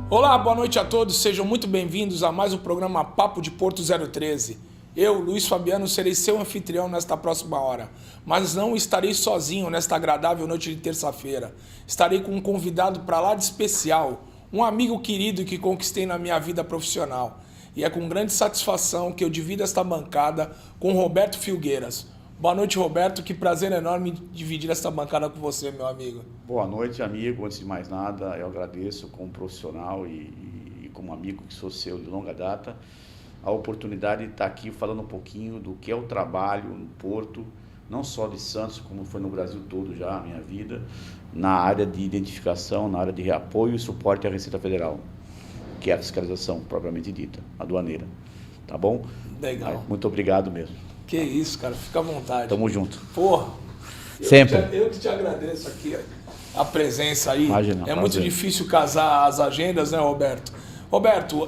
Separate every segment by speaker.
Speaker 1: Olá, boa noite a todos, sejam muito bem-vindos a mais um programa Papo de Porto 013. Eu, Luiz Fabiano, serei seu anfitrião nesta próxima hora, mas não estarei sozinho nesta agradável noite de terça-feira. Estarei com um convidado para lá de especial, um amigo querido que conquistei na minha vida profissional. E é com grande satisfação que eu divido esta bancada com Roberto Filgueiras. Boa noite, Roberto. Que prazer enorme dividir esta bancada com você, meu amigo.
Speaker 2: Boa noite, amigo. Antes de mais nada, eu agradeço como profissional e como amigo que sou seu de longa data, a oportunidade de estar aqui falando um pouquinho do que é o trabalho no Porto, não só de Santos, como foi no Brasil todo já a minha vida, na área de identificação, na área de apoio e suporte à Receita Federal, que é a fiscalização propriamente dita, aduaneira. Tá bom?
Speaker 1: Legal.
Speaker 2: Muito obrigado mesmo.
Speaker 1: Que isso, cara. Fica à vontade.
Speaker 2: Tamo junto.
Speaker 1: Porra.
Speaker 2: Sempre.
Speaker 1: Eu que te agradeço aqui a presença aí.
Speaker 2: Imagina,
Speaker 1: é
Speaker 2: prazer.
Speaker 1: muito difícil casar as agendas, né, Roberto? Roberto,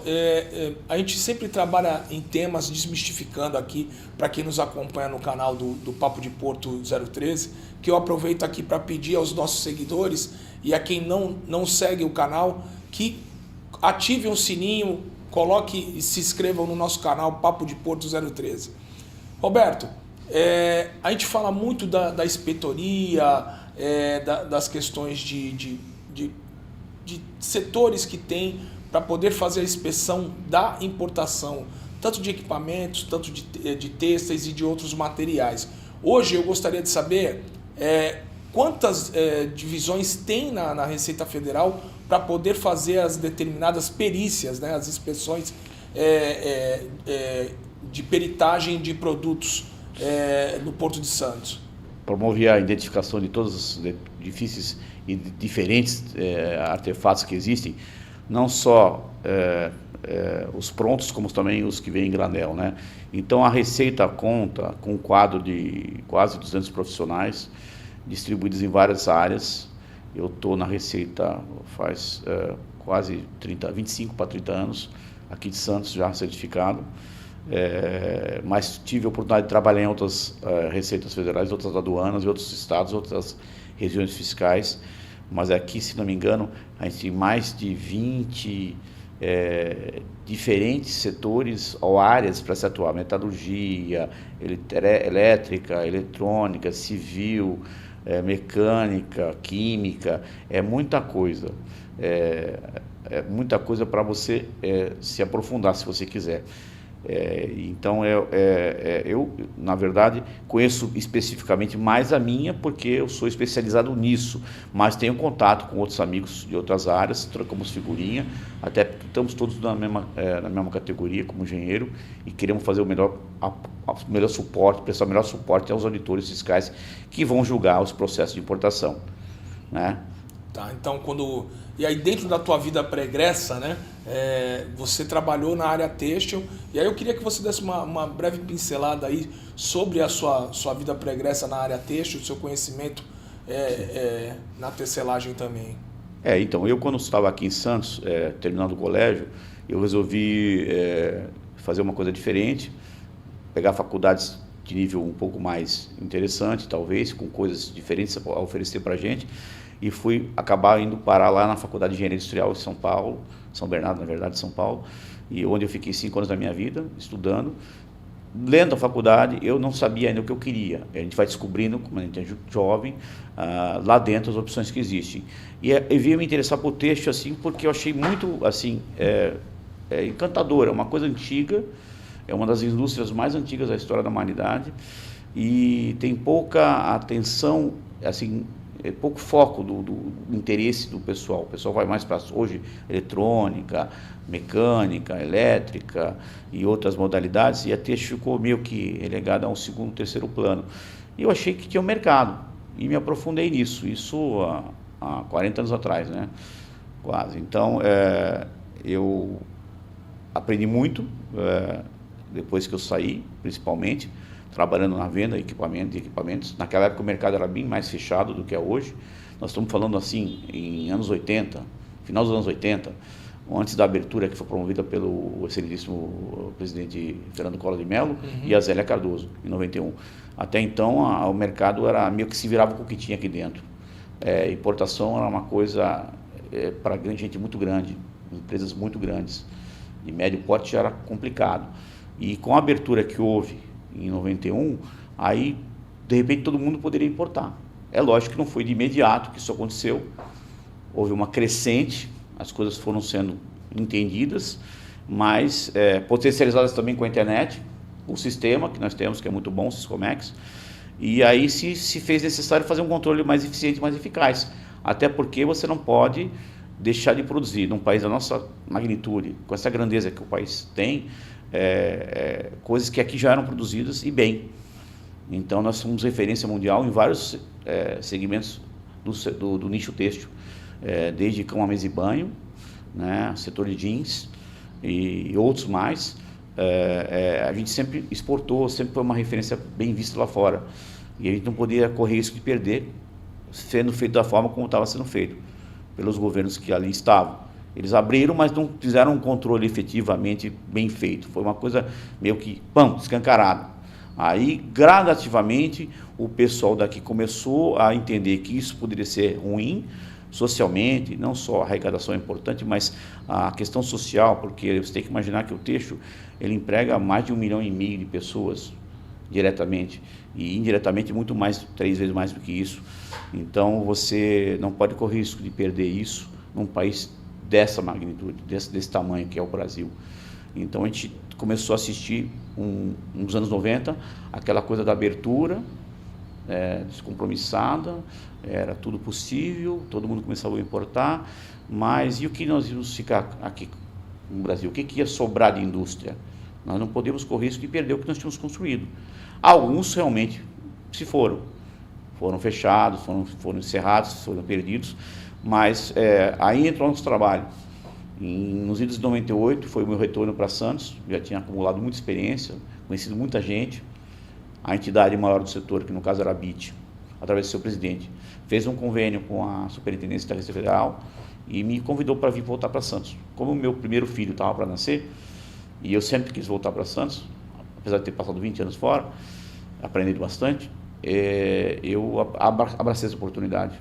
Speaker 1: a gente sempre trabalha em temas desmistificando aqui, para quem nos acompanha no canal do Papo de Porto 013, que eu aproveito aqui para pedir aos nossos seguidores e a quem não segue o canal, que ative um sininho, coloque e se inscrevam no nosso canal Papo de Porto 013. Roberto, a gente fala muito da inspetoria, das questões de setores que tem para poder fazer a inspeção da importação, tanto de equipamentos, tanto de têxteis e de outros materiais. Hoje eu gostaria de saber quantas divisões tem na Receita Federal para poder fazer as determinadas perícias, né, as inspeções de peritagem de produtos no Porto de Santos.
Speaker 2: Promove a identificação de todos os difíceis e diferentes artefatos que existem, não só os prontos, como também os que vêm em granel, né? Então a Receita conta com um quadro de quase 200 profissionais distribuídos em várias áreas. Eu estou na Receita faz quase 25 para 30 anos, aqui de Santos, já certificado. Mas tive a oportunidade de trabalhar em outras receitas federais, outras aduanas, em outros estados, outras regiões fiscais, mas aqui, se não me engano, a gente tem mais de 20 diferentes setores ou áreas para se atuar: metalurgia, elétrica, eletrônica, civil, mecânica, química, muita coisa. Muita coisa para você se aprofundar, se você quiser. Então, eu, na verdade, conheço especificamente mais a minha, porque eu sou especializado nisso, mas tenho contato com outros amigos de outras áreas, trocamos figurinha, até porque estamos todos na mesma categoria como engenheiro e queremos fazer o melhor suporte, prestar o melhor suporte aos auditores fiscais que vão julgar os processos de importação, né?
Speaker 1: Tá, então e aí dentro da tua vida pregressa, né, você trabalhou na área têxtil, e aí eu queria que você desse uma breve pincelada aí sobre a sua vida pregressa na área têxtil, o seu conhecimento na tecelagem também.
Speaker 2: Então, eu quando estava aqui em Santos, terminando o colégio, eu resolvi fazer uma coisa diferente, pegar faculdades de nível um pouco mais interessante, talvez, com coisas diferentes a oferecer para a gente, e fui acabar indo parar lá na Faculdade de Engenharia Industrial de São Paulo, São Bernardo, na verdade, São Paulo, e onde eu fiquei 5 anos da minha vida, estudando. Lendo a faculdade, eu não sabia ainda o que eu queria. A gente vai descobrindo, como a gente é jovem, lá dentro as opções que existem. E eu via me interessar por têxtil, assim, porque eu achei muito, assim, encantador. É uma coisa antiga, é uma das indústrias mais antigas da história da humanidade, e tem pouca atenção, assim, pouco foco do interesse do pessoal. O pessoal vai mais para, hoje, eletrônica, mecânica, elétrica e outras modalidades, e a têxtil ficou meio que relegada a um segundo, terceiro plano. E eu achei que tinha um mercado, e me aprofundei nisso, isso há 40 anos atrás, né? Quase. Então, eu aprendi muito, depois que eu saí, principalmente, trabalhando na venda de equipamentos. Naquela época o mercado era bem mais fechado do que é hoje. Nós estamos falando assim, em anos 80, final dos anos 80, antes da abertura que foi promovida pelo excelentíssimo presidente Fernando Collor de Mello e a Zélia Cardoso, em 91. Até então o mercado era meio que se virava com o que tinha aqui dentro. Importação era uma coisa para gente muito grande, empresas muito grandes. De médio porte já era complicado. E com a abertura que houve em 91, aí, de repente, todo mundo poderia importar. É lógico que não foi de imediato que isso aconteceu. Houve uma crescente, as coisas foram sendo entendidas, mas potencializadas também com a internet, o sistema que nós temos, que é muito bom, o Siscomex, e aí se fez necessário fazer um controle mais eficiente, mais eficaz, até porque você não pode deixar de produzir num país da nossa magnitude, com essa grandeza que o país tem, coisas que aqui já eram produzidas e bem. Então nós somos referência mundial em vários segmentos do nicho têxtil, desde cama, mesa e banho, né, setor de jeans e outros mais. A gente sempre exportou, sempre foi uma referência bem vista lá fora, e a gente não podia correr risco de perder, sendo feito da forma como estava sendo feito pelos governos que ali estavam. Eles abriram, mas não fizeram um controle efetivamente bem feito, foi uma coisa meio que escancarada. Aí gradativamente o pessoal daqui começou a entender que isso poderia ser ruim socialmente, não só a arrecadação é importante, mas a questão social, porque você tem que imaginar que o têxtil, ele emprega mais de 1,5 milhão de pessoas diretamente, e indiretamente muito mais, 3 vezes mais do que isso. Então você não pode correr risco de perder isso num país dessa magnitude, desse tamanho que é o Brasil. Então a gente começou a assistir, nos anos 90, aquela coisa da abertura, descompromissada, era tudo possível, todo mundo começava a importar, mas e o que nós íamos ficar aqui no Brasil? O que ia sobrar de indústria? Nós não podemos correr risco de perder o que nós tínhamos construído. Alguns realmente se foram fechados, foram encerrados, foram perdidos, mas aí entrou o nosso trabalho. Nos idos de 98 foi o meu retorno para Santos, já tinha acumulado muita experiência, conhecido muita gente. A entidade maior do setor, que no caso era a BIT, através do seu presidente, fez um convênio com a Superintendência da Receita Federal e me convidou para vir voltar para Santos. Como o meu primeiro filho estava para nascer, e eu sempre quis voltar para Santos, apesar de ter passado 20 anos fora, aprendido bastante, eu abracei essa oportunidade.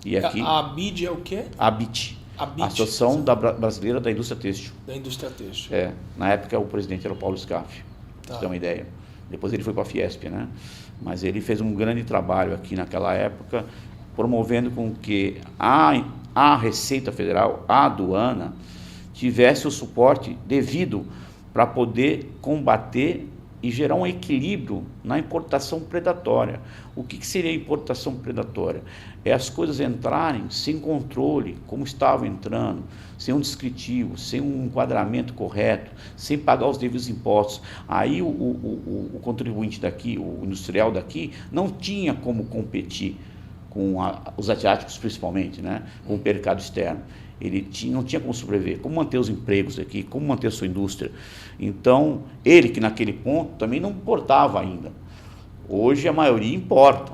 Speaker 2: E aqui,
Speaker 1: a BID é o quê?
Speaker 2: A BIT, a Associação Brasileira da Indústria Têxtil.
Speaker 1: Da Indústria Têxtil.
Speaker 2: Na época o presidente era o Paulo Scaff, para você ter uma ideia. Depois ele foi para a Fiesp, né? Mas ele fez um grande trabalho aqui naquela época, promovendo com que a Receita Federal, a aduana, tivesse o suporte devido para poder combater e gerar um equilíbrio na importação predatória. O que seria importação predatória? É as coisas entrarem sem controle, como estavam entrando, sem um descritivo, sem um enquadramento correto, sem pagar os devidos impostos. Aí o contribuinte daqui, o industrial daqui, não tinha como competir com os asiáticos principalmente, né, com o mercado externo. Ele não tinha como sobreviver, como manter os empregos aqui, como manter a sua indústria. Então, ele que naquele ponto também não importava ainda. Hoje a maioria importa,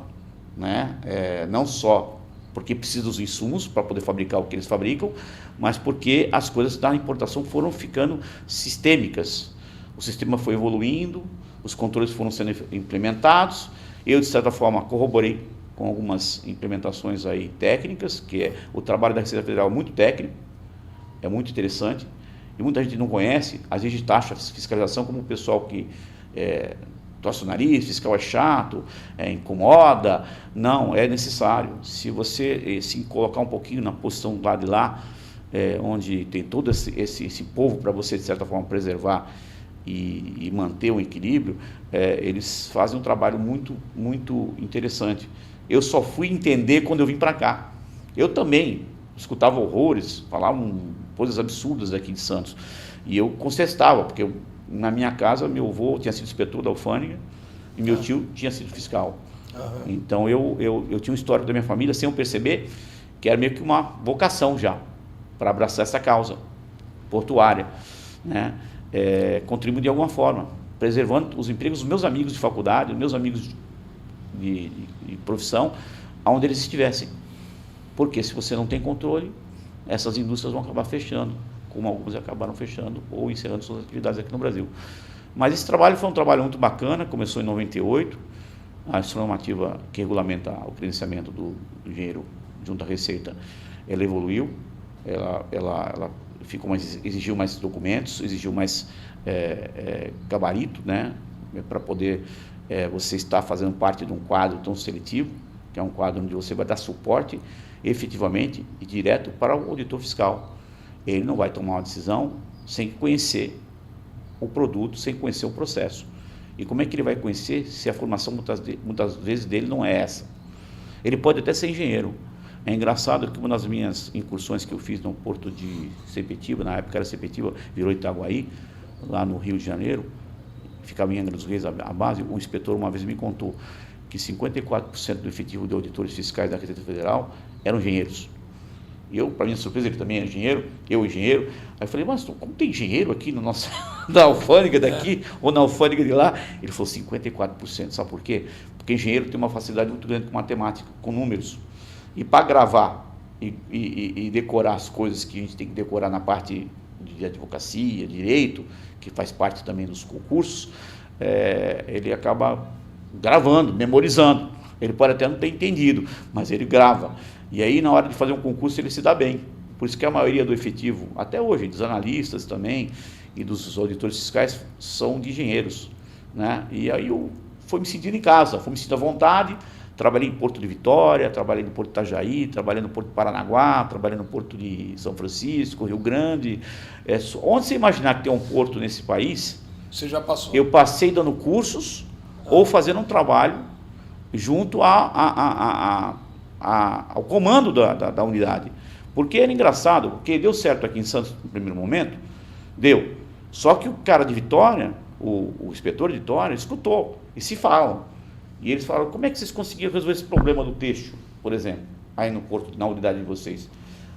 Speaker 2: né? Não só porque precisa dos insumos para poder fabricar o que eles fabricam, mas porque as coisas da importação foram ficando sistêmicas. O sistema foi evoluindo, os controles foram sendo implementados, eu de certa forma corroborei com algumas implementações aí técnicas, que o trabalho da Receita Federal é muito técnico, é muito interessante, e muita gente não conhece, às vezes taxa fiscalização como o pessoal que torce o nariz, fiscal é chato, incomoda. Não, é necessário. Se você se colocar um pouquinho na posição do lado de lá, onde tem todo esse povo para você, de certa forma, preservar e manter um equilíbrio, eles fazem um trabalho muito, muito interessante. Eu só fui entender quando eu vim para cá. Eu também escutava horrores, falavam coisas absurdas daqui de Santos. E eu contestava, porque na minha casa, meu avô tinha sido inspetor da alfândega e meu tio tinha sido fiscal. Uhum. Então, eu tinha um histórico da minha família, sem eu perceber, que era meio que uma vocação já, para abraçar essa causa portuária, né? Contribuir de alguma forma, preservando os empregos dos meus amigos de faculdade, dos meus amigos de profissão, aonde eles estivessem. Porque se você não tem controle, essas indústrias vão acabar fechando, como algumas acabaram fechando ou encerrando suas atividades aqui no Brasil. Mas esse trabalho foi um trabalho muito bacana, começou em 98, a normativa que regulamenta o credenciamento do dinheiro junto à Receita, ela evoluiu, ela exigiu mais documentos, exigiu mais gabarito, né, para poder você estar fazendo parte de um quadro tão seletivo, que é um quadro onde você vai dar suporte efetivamente e direto para o auditor fiscal. Ele não vai tomar uma decisão sem conhecer o produto, sem conhecer o processo. E como é que ele vai conhecer se a formação muitas vezes dele não é essa? Ele pode até ser engenheiro. É engraçado que uma das minhas incursões que eu fiz no porto de Sepetiba, na época era Sepetiba, virou Itaguaí, lá no Rio de Janeiro, ficava em Angra dos Reis a base, um inspetor uma vez me contou que 54% do efetivo de auditores fiscais da Receita Federal eram engenheiros. E eu, para minha surpresa, ele também é engenheiro, eu engenheiro. Aí eu falei, mas como tem engenheiro aqui no nosso, na alfândega daqui ou na alfândega de lá? Ele falou 54%, sabe por quê? Porque engenheiro tem uma facilidade muito grande com matemática, com números. E para gravar e decorar as coisas que a gente tem que decorar na parte de advocacia, direito, que faz parte também dos concursos, ele acaba gravando, memorizando. Ele pode até não ter entendido, mas ele grava. E aí, na hora de fazer um concurso, ele se dá bem. Por isso que a maioria do efetivo, até hoje, dos analistas também, e dos auditores fiscais, são de engenheiros, né? E aí eu fui me sentindo em casa, fui me sentindo à vontade. Trabalhei em Porto de Vitória, trabalhei no Porto de Itajaí, trabalhei no Porto de Paranaguá, trabalhei no Porto de São Francisco, Rio Grande. Onde você imaginar que tem um porto nesse país,
Speaker 1: você já passou.
Speaker 2: Eu passei dando cursos ou fazendo um trabalho junto ao comando da unidade. Porque era engraçado, porque deu certo aqui em Santos no primeiro momento, deu. Só que o cara de Vitória, o inspetor de Vitória, escutou, e se falam. E eles falaram, como é que vocês conseguiram resolver esse problema do texto, por exemplo, aí no porto, na unidade de vocês?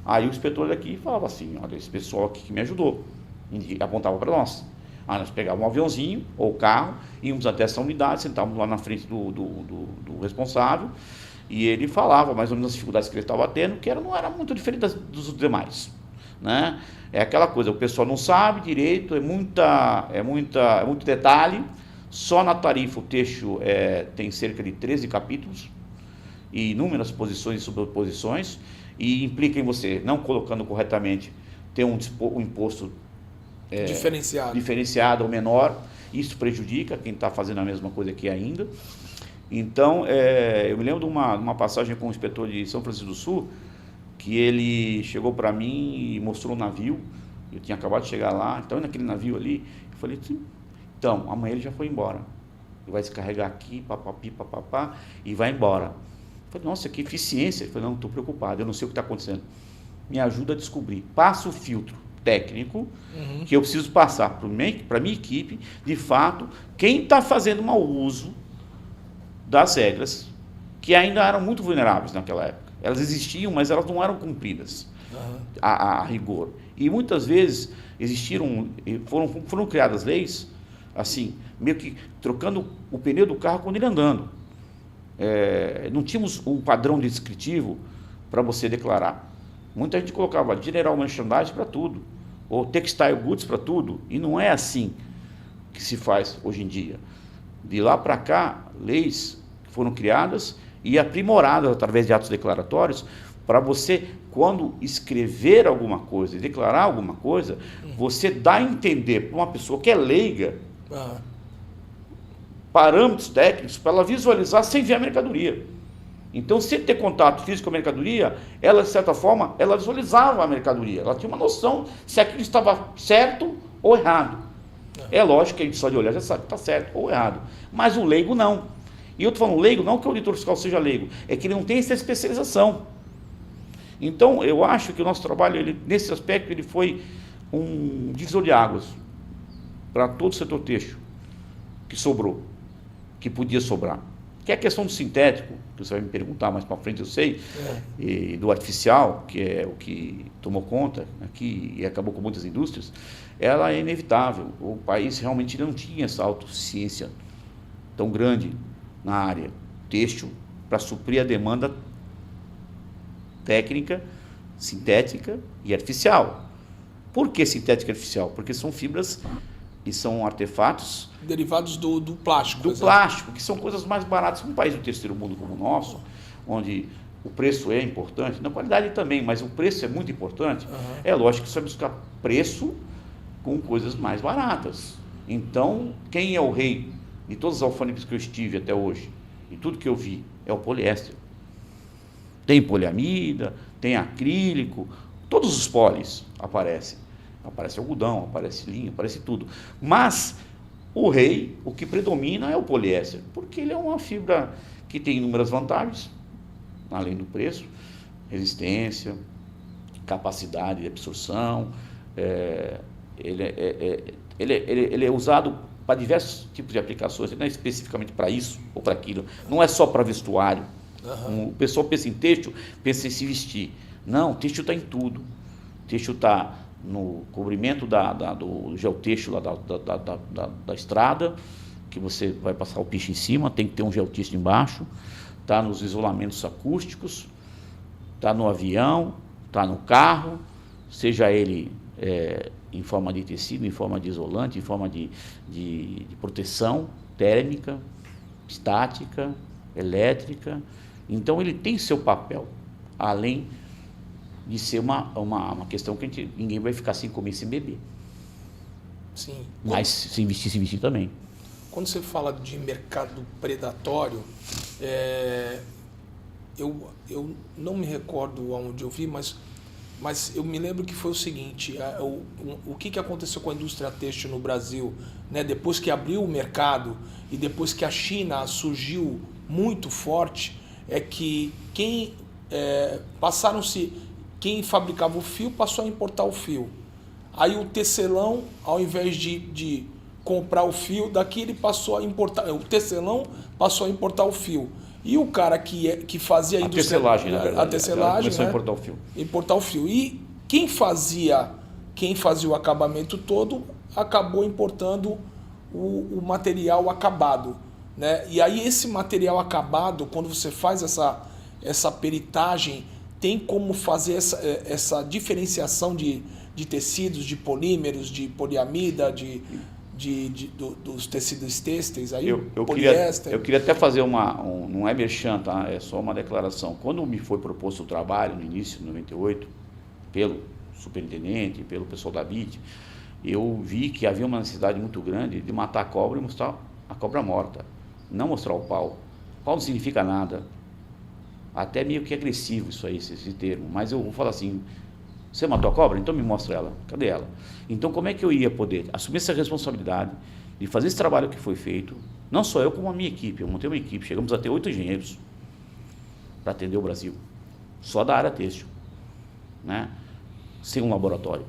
Speaker 2: Aí o inspetor daqui falava assim, olha, esse pessoal aqui que me ajudou, e apontava para nós. Aí nós pegávamos um aviãozinho ou carro, íamos até essa unidade, sentávamos lá na frente do responsável, e ele falava mais ou menos as dificuldades que ele estava tendo, que não era muito diferente dos demais, né? É aquela coisa, o pessoal não sabe direito, é muito detalhe. Só na tarifa o texto tem cerca de 13 capítulos e inúmeras posições e sobreposições, e implica em você, não colocando corretamente, ter um imposto diferenciado ou menor. Isso prejudica quem está fazendo a mesma coisa aqui ainda. Então, eu me lembro de uma passagem com o inspetor de São Francisco do Sul, que ele chegou para mim e mostrou um navio. Eu tinha acabado de chegar lá, então naquele navio ali, eu falei, sim. Então, amanhã ele já foi embora. Ele vai se carregar aqui, papapi, papapá, e vai embora. Eu falei, nossa, que eficiência. Ele falou, não, estou preocupado, eu não sei o que está acontecendo. Me ajuda a descobrir. Passa o filtro técnico que eu preciso passar para a minha equipe, de fato, quem está fazendo mau uso das regras, que ainda eram muito vulneráveis naquela época. Elas existiam, mas elas não eram cumpridas a rigor. E muitas vezes foram criadas leis assim, meio que trocando o pneu do carro quando ele andando. Não tínhamos um padrão descritivo para você declarar. Muita gente colocava general merchandise para tudo, ou textile goods para tudo, e não é assim que se faz hoje em dia. De lá para cá, leis foram criadas e aprimoradas através de atos declaratórios para você, quando escrever alguma coisa e declarar alguma coisa, você dá a entender para uma pessoa que é leiga parâmetros técnicos para ela visualizar sem ver a mercadoria. Então, sem ter contato físico com a mercadoria, ela, de certa forma, ela visualizava a mercadoria. Ela tinha uma noção se aquilo estava certo ou errado. É lógico que a gente só de olhar já sabe que está certo ou errado. Mas o leigo não. E eu estou falando leigo, não que o auditor fiscal seja leigo, é que ele não tem essa especialização. Então, eu acho que o nosso trabalho, nesse aspecto, ele foi um divisor de águas para todo o setor têxtil que sobrou, que podia sobrar. Que é a questão do sintético, que você vai me perguntar mais para frente, eu sei, e do artificial, que é o que tomou conta aqui e acabou com muitas indústrias, ela é inevitável. O país realmente não tinha essa autossuficiência tão grande na área têxtil para suprir a demanda técnica, sintética e artificial. Por que sintética e artificial? Porque são fibras e são artefatos
Speaker 1: derivados do plástico.
Speaker 2: Do plástico, que são coisas mais baratas. Um país do terceiro mundo como o nosso, onde o preço é importante, na qualidade também, mas o preço é muito importante. É lógico que você vai buscar preço com coisas mais baratas. Então, quem é o rei de todas as alfândegas que eu estive até hoje, e tudo que eu vi, é o poliéster. Tem poliamida, tem acrílico, todos os polis aparecem. Aparece algodão, aparece linha, aparece tudo. Mas o rei, o que predomina é o poliéster, porque ele é uma fibra que tem inúmeras vantagens, além do preço, resistência, capacidade de absorção. Ele é usado para diversos tipos de aplicações, não é especificamente para isso ou para aquilo, não é só para vestuário. O pessoal pensa em têxtil, pensa em se vestir. Não, têxtil está em tudo. Têxtil está no cobrimento do geotêxtil lá da estrada, que você vai passar o piche em cima, tem que ter um geotêxtil embaixo, está nos isolamentos acústicos, está no avião, está no carro, seja ele em forma de tecido, em forma de isolante, em forma de proteção térmica, estática, elétrica. Então ele tem seu papel, além de ser uma questão que ninguém vai ficar sem comer, sem beber.
Speaker 1: Sim.
Speaker 2: Mas sem vestir também.
Speaker 1: Quando você fala de mercado predatório, eu não me recordo onde eu vi, mas eu me lembro que foi o seguinte, o que aconteceu com a indústria têxtil no Brasil, né? Depois que abriu o mercado e depois que a China surgiu muito forte, é que quem fabricava o fio passou a importar o fio. Aí o tecelão, ao invés de comprar o fio, daqui ele passou a importar, o tecelão passou a importar o fio. E o cara que fazia a indústria...
Speaker 2: tecelagem, na verdade.
Speaker 1: A tecelagem,
Speaker 2: começou a importar o fio.
Speaker 1: Importar o fio. E quem fazia o acabamento todo acabou importando o material acabado, né? E aí esse material acabado, quando você faz essa peritagem, tem como fazer essa diferenciação de tecidos, de polímeros, de poliamida, dos tecidos têxteis, aí poliéster.
Speaker 2: Eu queria até fazer não é merchan, tá? É só uma declaração. Quando me foi proposto o trabalho, no início de 98, pelo superintendente, pelo pessoal da BIT, eu vi que havia uma necessidade muito grande de matar a cobra e mostrar a cobra morta, não mostrar o pau. O pau não significa nada. Até meio que agressivo isso aí, esse termo, mas eu vou falar assim: você matou a cobra? Então me mostra ela. Cadê ela? Então como é que eu ia poder assumir essa responsabilidade de fazer esse trabalho que foi feito? Não só eu, como a minha equipe. Eu montei uma equipe, chegamos a ter 8 engenheiros para atender o Brasil, só da área têxtil, né? Sem um laboratório.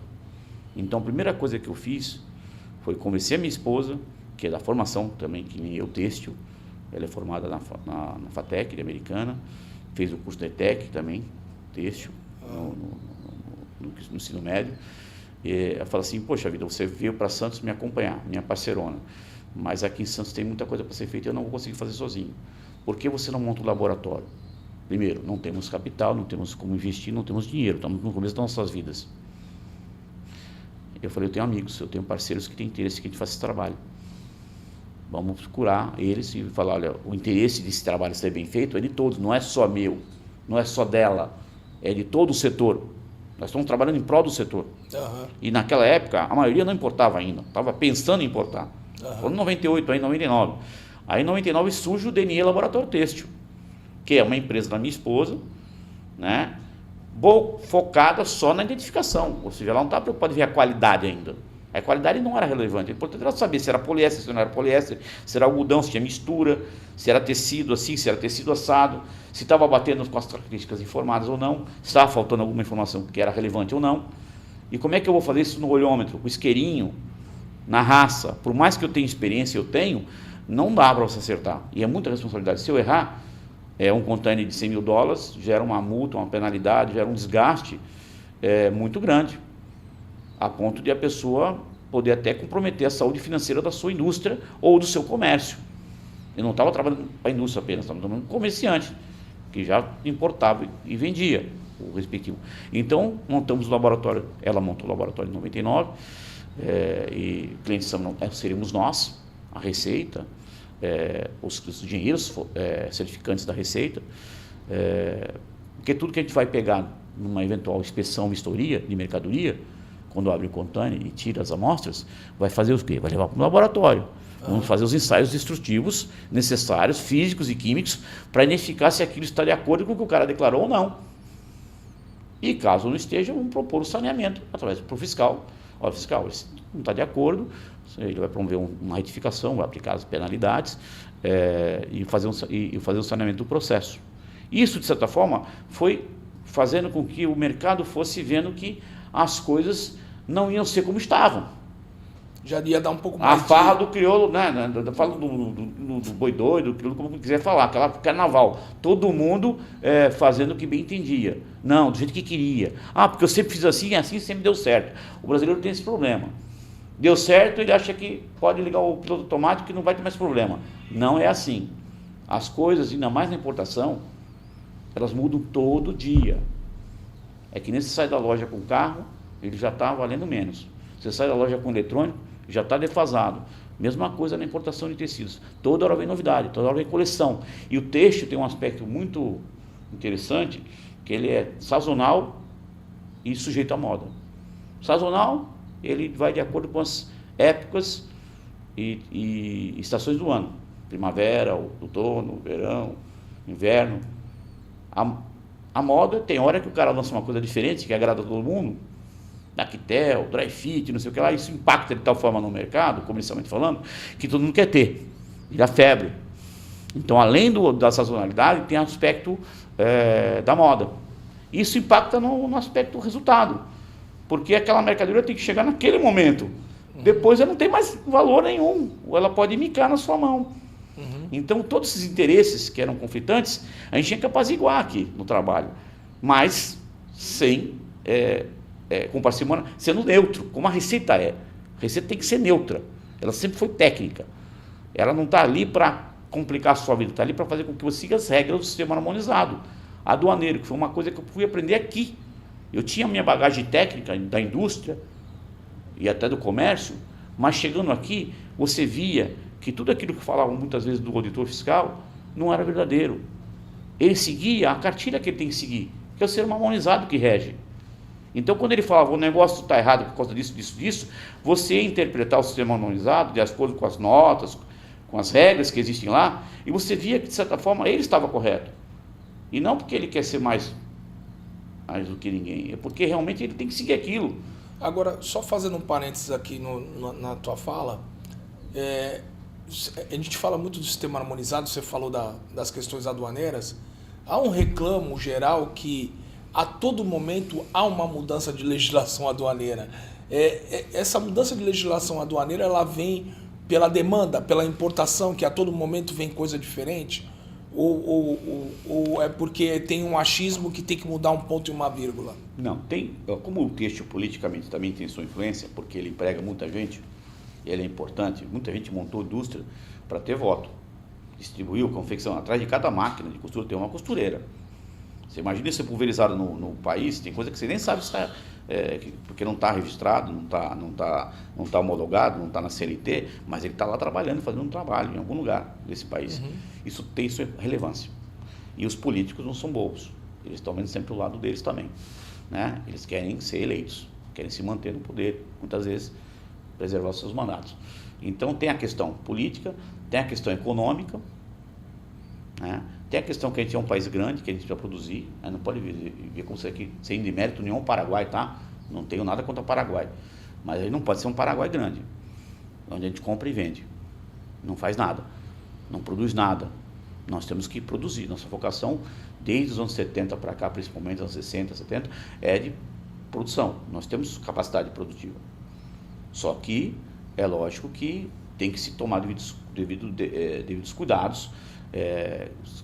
Speaker 2: Então a primeira coisa que eu fiz foi convencer a minha esposa, que é da formação também, que nem eu, têxtil. Ela é formada na FATEC, de Americana, fez o curso da ETEC também, têxtil, no ensino médio. E ela fala assim: poxa vida, você veio para Santos me acompanhar, minha parceirona, mas aqui em Santos tem muita coisa para ser feita, eu não vou conseguir fazer sozinho. Por que você não monta um laboratório? Primeiro, não temos capital, não temos como investir, não temos dinheiro, estamos no começo das nossas vidas. Eu falei: eu tenho amigos, eu tenho parceiros que têm interesse que a gente faça esse trabalho. Vamos procurar eles e falar: olha, o interesse desse trabalho ser bem feito é de todos, não é só meu, não é só dela, é de todo o setor. Nós estamos trabalhando em prol do setor. E naquela época, a maioria não importava ainda, estava pensando em importar. Foi em 98, aí em 99. Aí em 99 surge o DNE Laboratório Têxtil, que é uma empresa da minha esposa, né, focada só na identificação. Ou seja, ela não estava preocupada em ver a qualidade ainda. A qualidade não era relevante. O importante era saber se era poliéster, se não era poliéster, se era algodão, se tinha mistura, se era tecido assim, se era tecido assado, se estava batendo com as características informadas ou não, se estava faltando alguma informação que era relevante ou não. E como é que eu vou fazer isso no olhômetro, com isqueirinho, na raça? Por mais que eu tenha experiência, não dá para você acertar. E é muita responsabilidade. Se eu errar, um container de 100 mil dólares, gera uma multa, uma penalidade, gera um desgaste muito grande, a ponto de a pessoa poder até comprometer a saúde financeira da sua indústria ou do seu comércio. Eu não estava trabalhando para a indústria apenas, estava trabalhando com um comerciante, que já importava e vendia o respectivo. Então, montamos o laboratório, ela montou o laboratório em 99, e clientes seríamos nós, a Receita, os engenheiros certificantes da Receita, Porque tudo que a gente vai pegar numa eventual inspeção, vistoria de mercadoria, quando abre o container e tira as amostras, vai fazer o quê? Vai levar para o laboratório. Vamos fazer os ensaios destrutivos necessários, físicos e químicos, para identificar se aquilo está de acordo com o que o cara declarou ou não. E caso não esteja, vamos propor o saneamento através do fiscal. Olha, fiscal, ele não está de acordo, ele vai promover uma retificação, vai aplicar as penalidades e fazer um saneamento do processo. Isso, de certa forma, foi fazendo com que o mercado fosse vendo que as coisas não iam ser como estavam.
Speaker 1: Já ia dar um pouco mais
Speaker 2: a farra do crioulo, né? Fala do boi doido, do crioulo, como quiser falar, aquela carnaval. Todo mundo fazendo o que bem entendia. Não, do jeito que queria. Ah, porque eu sempre fiz assim e assim sempre deu certo. O brasileiro tem esse problema. Deu certo, ele acha que pode ligar o piloto automático que não vai ter mais problema. Não é assim. As coisas, ainda mais na importação, elas mudam todo dia. É que nem você sai da loja com carro, ele já está valendo menos. Você sai da loja com eletrônico, já está defasado. Mesma coisa na importação de tecidos. Toda hora vem novidade, toda hora vem coleção. E o têxtil tem um aspecto muito interessante, que ele é sazonal e sujeito à moda. Sazonal, ele vai de acordo com as épocas e estações do ano. Primavera, outono, verão, inverno. A moda, tem hora que o cara lança uma coisa diferente, que agrada a todo mundo, Dactel, dry fit, não sei o que lá, isso impacta de tal forma no mercado, comercialmente falando, que todo mundo quer ter, vira febre. Então, além da sazonalidade, tem aspecto da moda. Isso impacta no aspecto do resultado, porque aquela mercadoria tem que chegar naquele momento. Depois ela não tem mais valor nenhum, ou ela pode micar na sua mão. Então, todos esses interesses que eram conflitantes, a gente tinha que apaziguar aqui no trabalho, mas sem... com parcimônia, sendo neutro, como a receita é. A receita tem que ser neutra, ela sempre foi técnica. Ela não está ali para complicar a sua vida, está ali para fazer com que você siga as regras do sistema harmonizado. Aduaneiro, que foi uma coisa que eu fui aprender aqui. Eu tinha a minha bagagem técnica da indústria e até do comércio, mas chegando aqui, você via que tudo aquilo que falavam muitas vezes do auditor fiscal não era verdadeiro. Ele seguia a cartilha que ele tem que seguir, que é o sistema harmonizado que rege. Então, quando ele falava, o negócio está errado por causa disso, você ia interpretar o sistema harmonizado de acordo com as notas, com as regras que existem lá, e você via que, de certa forma, ele estava correto. E não porque ele quer ser mais do que ninguém, é porque realmente ele tem que seguir aquilo.
Speaker 1: Agora, só fazendo um parênteses aqui na tua fala, a gente fala muito do sistema harmonizado, você falou das questões aduaneiras, há um reclamo geral que a todo momento há uma mudança de legislação aduaneira. Essa mudança de legislação aduaneira, ela vem pela demanda, pela importação, que a todo momento vem coisa diferente? Ou é porque tem um achismo que tem que mudar um ponto e uma vírgula?
Speaker 2: Não, tem. Como o texto politicamente também tem sua influência, porque ele emprega muita gente, ele é importante, muita gente montou indústria para ter voto. Distribuiu, confecção, atrás de cada máquina de costura tem uma costureira. Você imagina isso pulverizado no país, tem coisa que você nem sabe se está, porque não está registrado, não está homologado, não está na CLT, mas ele está lá trabalhando, fazendo um trabalho em algum lugar desse país. Isso tem sua relevância. E os políticos não são bobos, eles estão vendo sempre o lado deles também. Né? Eles querem ser eleitos, querem se manter no poder, muitas vezes preservar os seus mandatos. Então tem a questão política, tem a questão econômica, né? Tem a questão que a gente é um país grande, que a gente precisa produzir, né? Não pode ver como isso aqui, sem demérito nenhum ao Paraguai, tá? Não tenho nada contra o Paraguai, mas ele não pode ser um Paraguai grande, onde a gente compra e vende, não faz nada, não produz nada. Nós temos que produzir, nossa vocação, desde os anos 70 para cá, principalmente anos 60, 70, é de produção, nós temos capacidade produtiva. Só que é lógico que tem que se tomar devidos cuidados,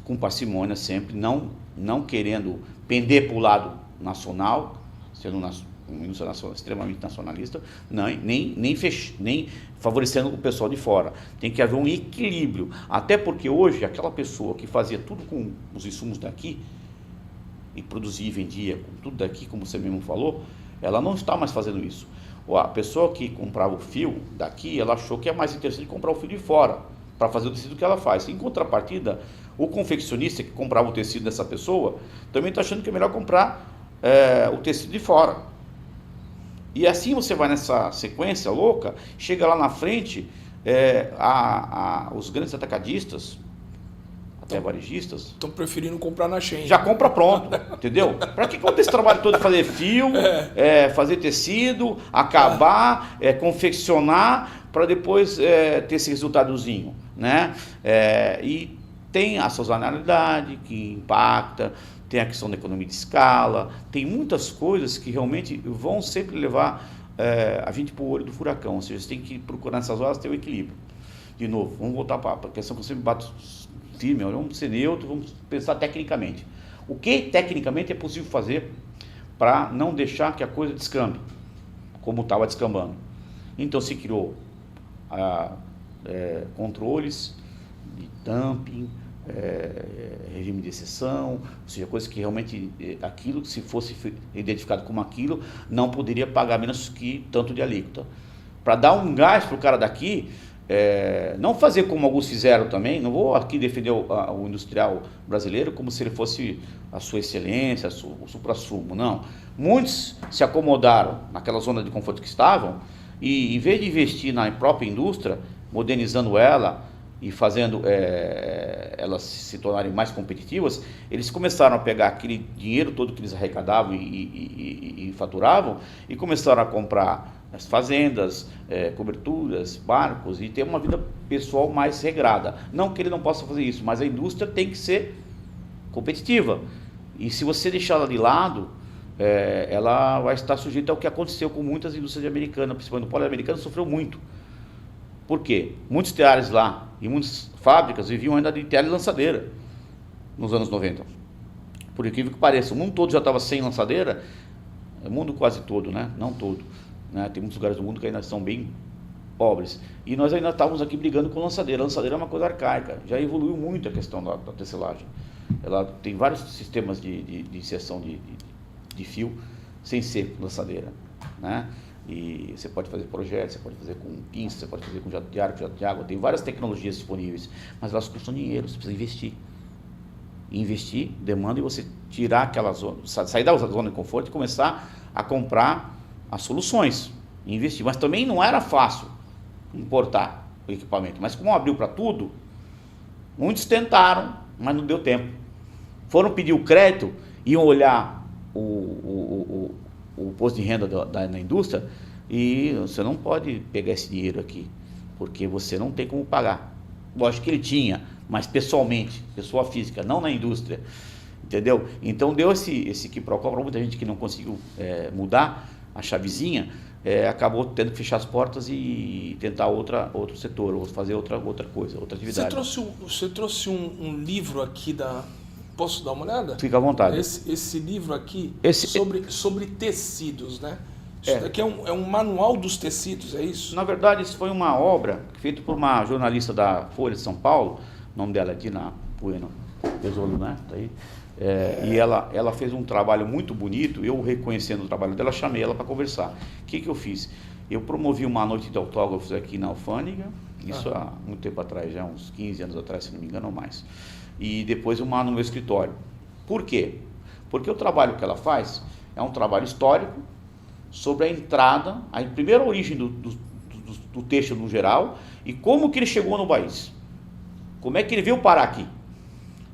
Speaker 2: com parcimônia sempre, não querendo pender para o lado nacional, sendo uma indústria extremamente nacionalista, nem favorecendo o pessoal de fora. Tem que haver um equilíbrio, até porque hoje aquela pessoa que fazia tudo com os insumos daqui, e produzia e vendia com tudo daqui, como você mesmo falou, ela não está mais fazendo isso. A pessoa que comprava o fio daqui, ela achou que é mais interessante comprar o fio de fora, para fazer o tecido que ela faz. Em contrapartida, O confeccionista que comprava o tecido dessa pessoa também está achando que é melhor comprar o tecido de fora. E assim você vai nessa sequência louca, chega lá na frente, os grandes atacadistas, até varejistas,
Speaker 1: estão preferindo comprar na Shein.
Speaker 2: Já compra pronto, entendeu? Para que ter esse trabalho todo de fazer fio, fazer tecido, acabar, confeccionar, para depois ter esse resultadozinho, né? E tem a sazonalidade que impacta, tem a questão da economia de escala, tem muitas coisas que realmente vão sempre levar a gente para o olho do furacão, ou seja, você tem que procurar nessas horas ter o equilíbrio. De novo, vamos voltar para a questão que eu sempre bato firme, vamos ser neutros, vamos pensar tecnicamente. O que tecnicamente é possível fazer para não deixar que a coisa descambe, como estava descambando? Então se criou controles de dumping, regime de exceção, ou seja, coisas que realmente aquilo, se fosse identificado como aquilo, não poderia pagar menos que tanto de alíquota. Para dar um gás para o cara daqui, não fazer como alguns fizeram também, não vou aqui defender o industrial brasileiro como se ele fosse a sua excelência, o suprassumo, não. Muitos se acomodaram naquela zona de conforto que estavam e, em vez de investir na própria indústria, modernizando ela e fazendo elas se tornarem mais competitivas, eles começaram a pegar aquele dinheiro todo que eles arrecadavam e faturavam e começaram a comprar as fazendas, coberturas, barcos e ter uma vida pessoal mais regrada. Não que ele não possa fazer isso, mas a indústria tem que ser competitiva. E se você deixar ela de lado, ela vai estar sujeita ao que aconteceu com muitas indústrias americanas, principalmente o polo americano sofreu muito. Por quê? Muitos teares lá e muitas fábricas viviam ainda de tear e lançadeira nos anos 90. Por incrível que pareça, o mundo todo já estava sem lançadeira, o mundo quase todo, né? Não todo. Né? Tem muitos lugares do mundo que ainda são bem pobres. E nós ainda estávamos aqui brigando com lançadeira. A lançadeira é uma coisa arcaica. Já evoluiu muito a questão da tecelagem. Ela tem vários sistemas de inserção de fio sem ser lançadeira. Né? E você pode fazer projetos, você pode fazer com pinça, você pode fazer com jato de ar, com jato de água. Tem várias tecnologias disponíveis. Mas elas custam dinheiro, você precisa investir. Investir demanda e você tirar aquela zona, sair da zona de conforto e começar a comprar as soluções, investir. Mas também não era fácil importar o equipamento. Mas como abriu para tudo, muitos tentaram, mas não deu tempo. Foram pedir o crédito, iam olhar o posto de renda da indústria e você não pode pegar esse dinheiro aqui, porque você não tem como pagar. Lógico que ele tinha, mas pessoalmente, pessoa física, não na indústria. Entendeu? Então deu esse quiprocó para muita gente que não conseguiu mudar a chavezinha, acabou tendo que fechar as portas e tentar outro setor, ou fazer outra coisa, outra atividade.
Speaker 1: Você trouxe um livro aqui Posso dar uma olhada?
Speaker 2: Fica à vontade.
Speaker 1: Esse livro aqui sobre tecidos, né? Isso daqui é um manual dos tecidos, é isso?
Speaker 2: Na verdade, isso foi uma obra feita por uma jornalista da Folha de São Paulo, o nome dela é Dina Bueno Pesolo, né? Tá aí. E ela fez um trabalho muito bonito. Eu, reconhecendo o trabalho dela, chamei ela para conversar. O que eu fiz? Eu promovi uma noite de autógrafos aqui na Alfândega, isso há muito tempo atrás, já uns 15 anos atrás, se não me engano, ou mais. E depois uma no meu escritório. Por quê? Porque o trabalho que ela faz é um trabalho histórico sobre a entrada, a primeira origem do têxtil no geral e como que ele chegou no país. Como é que ele veio parar aqui.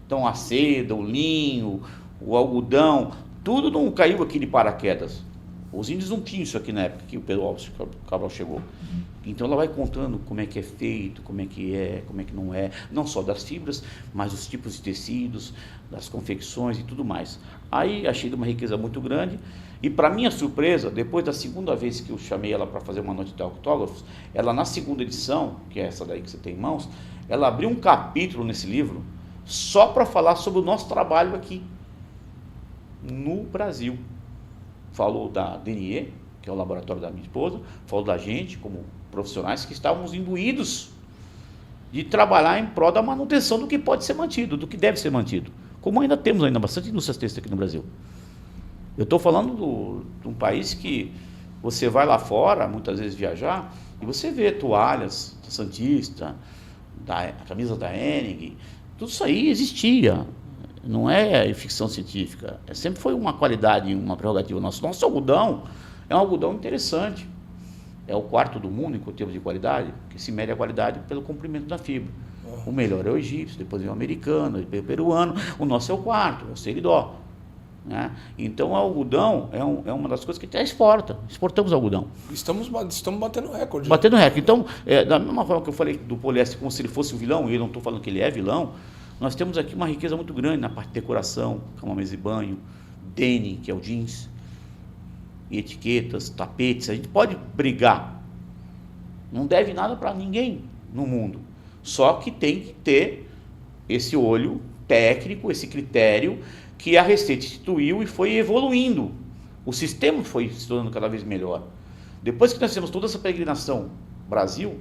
Speaker 2: Então a seda, o linho, o algodão, tudo não caiu aqui de paraquedas. Os índios não tinham isso aqui na época que o Pedro Álvares Cabral chegou. Então ela vai contando como é que é feito, como é que não é, não só das fibras, mas os tipos de tecidos, das confecções e tudo mais. Aí achei de uma riqueza muito grande e, para minha surpresa, depois da segunda vez que eu chamei ela para fazer uma noite de autógrafos, ela na segunda edição, que é essa daí que você tem em mãos, ela abriu um capítulo nesse livro só para falar sobre o nosso trabalho aqui no Brasil. Falou da DNE, que é o laboratório da minha esposa, falou da gente como profissionais que estávamos imbuídos de trabalhar em prol da manutenção do que pode ser mantido, do que deve ser mantido. Como ainda temos bastante indústrias têxteis aqui no Brasil. Eu estou falando de um país que você vai lá fora, muitas vezes viajar, e você vê toalhas da Santista, camisas da Hennig, Tudo isso aí existia, não é ficção científica, sempre foi uma qualidade, uma prerrogativa nossa. Nosso algodão é um algodão interessante, é o quarto do mundo em termos de qualidade, que se mede a qualidade pelo comprimento da fibra. O melhor é o egípcio, depois vem o americano, depois o peruano, o nosso é o quarto, é o seridó. Né? Então o algodão é uma das coisas que até exportamos algodão.
Speaker 1: Estamos batendo recorde.
Speaker 2: Batendo recorde. Então, da mesma forma que eu falei do poliéster como se ele fosse um vilão, e eu não estou falando que ele é vilão, nós temos aqui uma riqueza muito grande na parte de decoração, cama, mesa e banho, denim, que é o jeans, e etiquetas, tapetes. A gente pode brigar, não deve nada para ninguém no mundo, só que tem que ter esse olho técnico, esse critério que a Receita instituiu e foi evoluindo. O sistema foi se tornando cada vez melhor. Depois que nós temos toda essa peregrinação Brasil,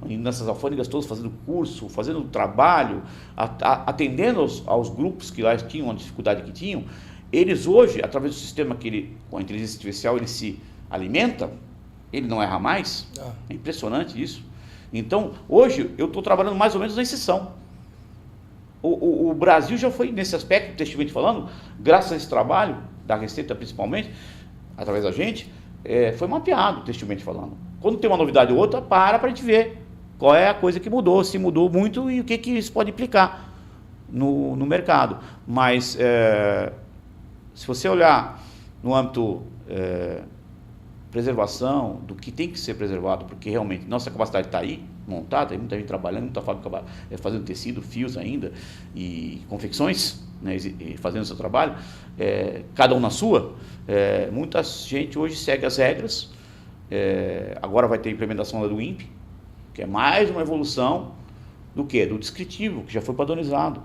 Speaker 2: indo nessas alfândegas todas, fazendo curso, fazendo trabalho, atendendo aos grupos que lá tinham a dificuldade que tinham, eles hoje, através do sistema que ele, com a inteligência artificial, ele se alimenta, ele não erra mais. É impressionante isso. Então, hoje, eu estou trabalhando mais ou menos na exceção. O Brasil já foi, nesse aspecto, textilmente falando, graças a esse trabalho, da Receita principalmente, através da gente, foi mapeado, textilmente falando. Quando tem uma novidade ou outra, para a gente ver qual é a coisa que mudou, se mudou muito e o que isso pode implicar no mercado. Mas, se você olhar no âmbito preservação, do que tem que ser preservado, porque realmente nossa capacidade está aí, montada, tem muita gente trabalhando, muita fábrica fazendo tecido, fios ainda, e confecções, né, e fazendo o seu trabalho, cada um na sua. Muita gente hoje segue as regras. Agora vai ter a implementação do INPE, que é mais uma evolução do que? Do descritivo, que já foi padronizado.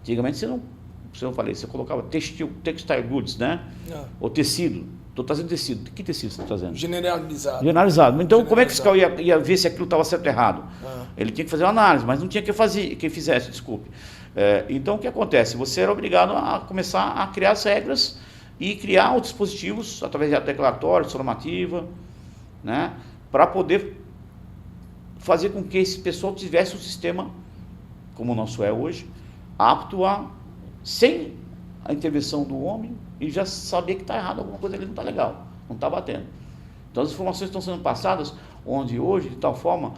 Speaker 2: Antigamente você colocava textile goods, né? Ou tecido. Estou trazendo tecido. Que tecido você está trazendo?
Speaker 1: Generalizado.
Speaker 2: Então, como é que o fiscal ia ver se aquilo estava certo ou errado? Ele tinha que fazer uma análise, mas não tinha quem fizesse, desculpe. Então, o que acontece? Você era obrigado a começar a criar as regras e criar os dispositivos, através de declaratório, de normativa, né, para poder fazer com que esse pessoal tivesse um sistema, como o nosso é hoje, apto sem a intervenção do homem, e já saber que está errado, alguma coisa ali não está legal, não está batendo. Então as informações estão sendo passadas, onde hoje, de tal forma,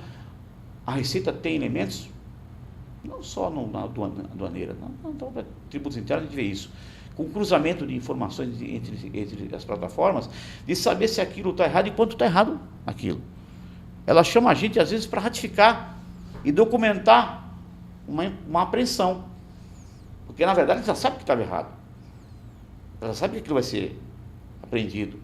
Speaker 2: a Receita tem elementos, não só na aduaneira, não, tributos internos a gente vê isso, com cruzamento de informações entre as plataformas, de saber se aquilo está errado e quanto está errado aquilo. Ela chama a gente, às vezes, para ratificar e documentar uma apreensão. Porque, na verdade, ela já sabe que estava errado. Ela sabe que aquilo vai ser apreendido,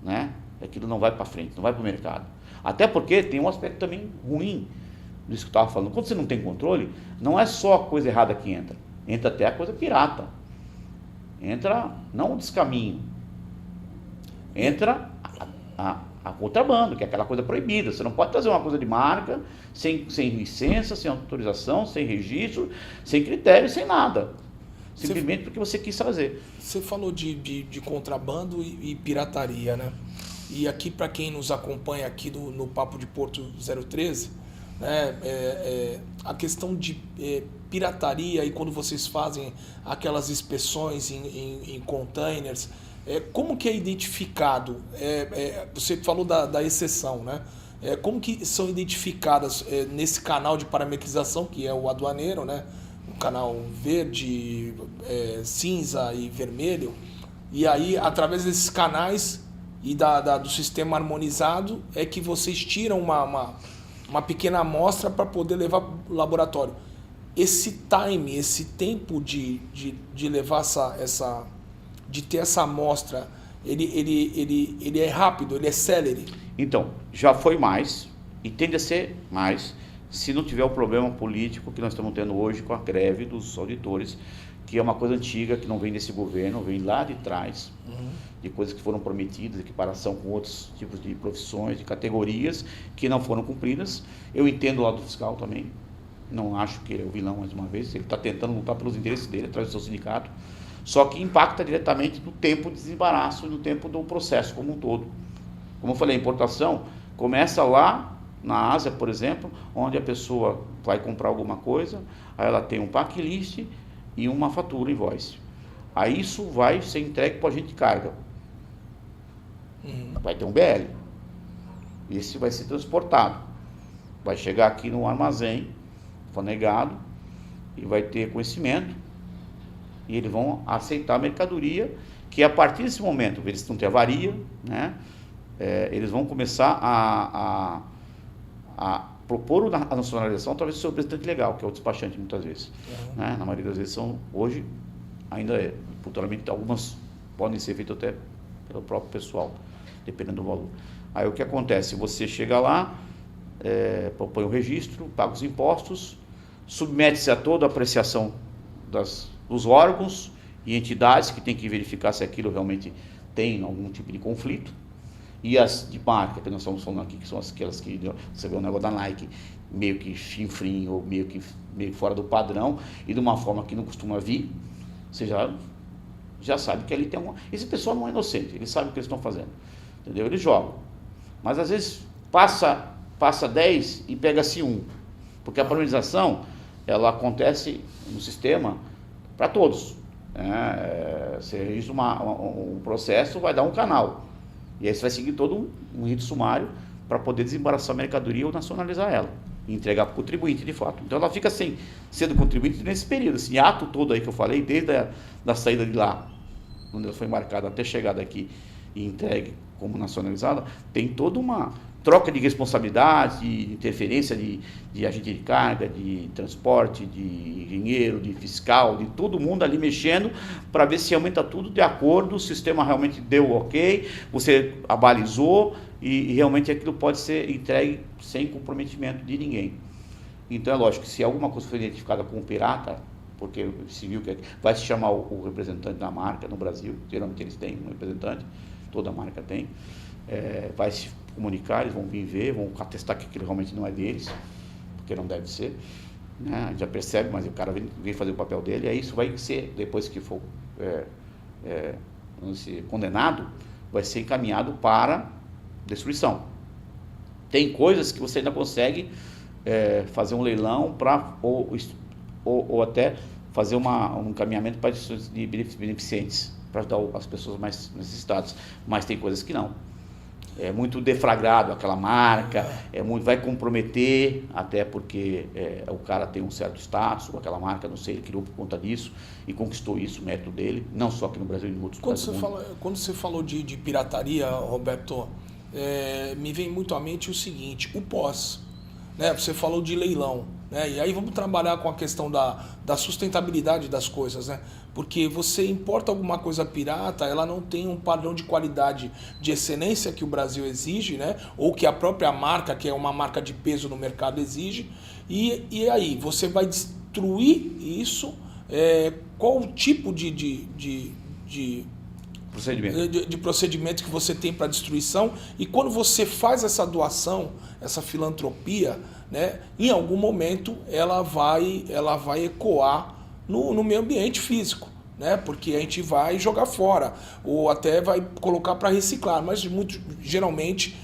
Speaker 2: né? Aquilo não vai para frente, não vai para o mercado. Até porque tem um aspecto também ruim disso que eu estava falando. Quando você não tem controle, não é só a coisa errada que entra até a coisa pirata. Entra, não o descaminho, entra a contrabando, que é aquela coisa proibida. Você não pode trazer uma coisa de marca sem licença, sem autorização, sem registro, sem critério, sem nada. Simplesmente porque você quis trazer.
Speaker 1: Você falou de contrabando e pirataria, né? E aqui, para quem nos acompanha aqui no Papo de Porto 013, né, a questão de pirataria, e quando vocês fazem aquelas inspeções em containers, como que é identificado? Você falou da exceção, né? Como que são identificadas nesse canal de parametrização, que é o aduaneiro, né? O canal verde, cinza e vermelho, e aí, através desses canais e do sistema harmonizado, é que vocês tiram uma pequena amostra para poder levar para o laboratório. Esse time, esse tempo de levar de ter essa amostra, ele é rápido, ele é célere?
Speaker 2: Então, já foi mais, e tende a ser mais, se não tiver o problema político que nós estamos tendo hoje com a greve dos auditores, que é uma coisa antiga, que não vem desse governo, vem lá de trás, de coisas que foram prometidas, equiparação com outros tipos de profissões, de categorias, que não foram cumpridas. Eu entendo o lado fiscal também, não acho que ele é o vilão, mais uma vez, ele está tentando lutar pelos interesses dele, atrás do seu sindicato, só que impacta diretamente no tempo de desembaraço e no tempo do processo como um todo. Como eu falei, a importação começa lá na Ásia, por exemplo, onde a pessoa vai comprar alguma coisa, aí ela tem um packlist e uma fatura, invoice. Aí isso vai ser entregue para o agente de carga. Vai ter um BL. Esse vai ser transportado. Vai chegar aqui no armazém, fanegado, e vai ter conhecimento, e eles vão aceitar a mercadoria, que a partir desse momento, eles não têm avaria, né? Eles vão começar a propor a nacionalização através do seu representante legal, que é o despachante muitas vezes. Né? Na maioria das vezes hoje, ainda futuramente, algumas podem ser feitas até pelo próprio pessoal, dependendo do valor. Aí o que acontece? Você chega lá, propõe o registro, paga os impostos, submete-se a toda a apreciação dos órgãos e entidades que tem que verificar se aquilo realmente tem algum tipo de conflito. E as de marca, que nós estamos falando aqui, que são aquelas que você vê o negócio da Nike, meio que chinfrim ou meio fora do padrão e de uma forma que não costuma vir, você já sabe que ali tem uma... Esse pessoal não é inocente, eles sabem o que eles estão fazendo, entendeu? Eles jogam. Mas às vezes passa 10 e pega-se 1, porque a padronização, ela acontece no sistema para todos. Você registra um processo, vai dar um canal. E aí você vai seguir todo um rito sumário para poder desembaraçar a mercadoria ou nacionalizar ela. E entregar para o contribuinte, de fato. Então ela fica sendo contribuinte nesse período. Esse ato todo aí que eu falei, desde da saída de lá, quando ela foi marcada, até chegada aqui e entregue como nacionalizada, tem toda uma troca de responsabilidade, de interferência de agente de carga, de transporte, de engenheiro, de fiscal, de todo mundo ali mexendo para ver se aumenta tudo de acordo, o sistema realmente deu ok, você abalizou e realmente aquilo pode ser entregue sem comprometimento de ninguém. Então é lógico que se alguma coisa for identificada como pirata, porque se viu que vai se chamar o representante da marca no Brasil, geralmente eles têm um representante, toda marca tem, vai se comunicar, eles vão vir ver, vão atestar que aquilo realmente não é deles, porque não deve ser, né? A gente já percebe, mas o cara vem fazer o papel dele, e aí isso vai ser, depois que for vamos dizer, condenado, vai ser encaminhado para destruição. Tem coisas que você ainda consegue fazer um leilão ou até fazer um encaminhamento para de beneficentes, para ajudar as pessoas mais necessitadas, mas tem coisas que não. É muito deflagrado aquela marca, vai comprometer, até porque o cara tem um certo status, ou aquela marca, não sei, ele criou por conta disso e conquistou isso, o mérito dele, não só aqui no Brasil, em outros lugares do mundo.
Speaker 1: Quando você falou de pirataria, Roberto, me vem muito à mente o seguinte, o pós, né? Você falou de leilão, né? E aí vamos trabalhar com a questão da sustentabilidade das coisas, né? Porque você importa alguma coisa pirata, ela não tem um padrão de qualidade, de excelência que o Brasil exige, né? Ou que a própria marca, que é uma marca de peso no mercado, exige. E aí, você vai destruir isso? Qual o tipo de procedimento que você tem para destruição? E quando você faz essa doação, essa filantropia, né, em algum momento ela vai ecoar no meio ambiente físico, né? Porque a gente vai jogar fora ou até vai colocar para reciclar, mas geralmente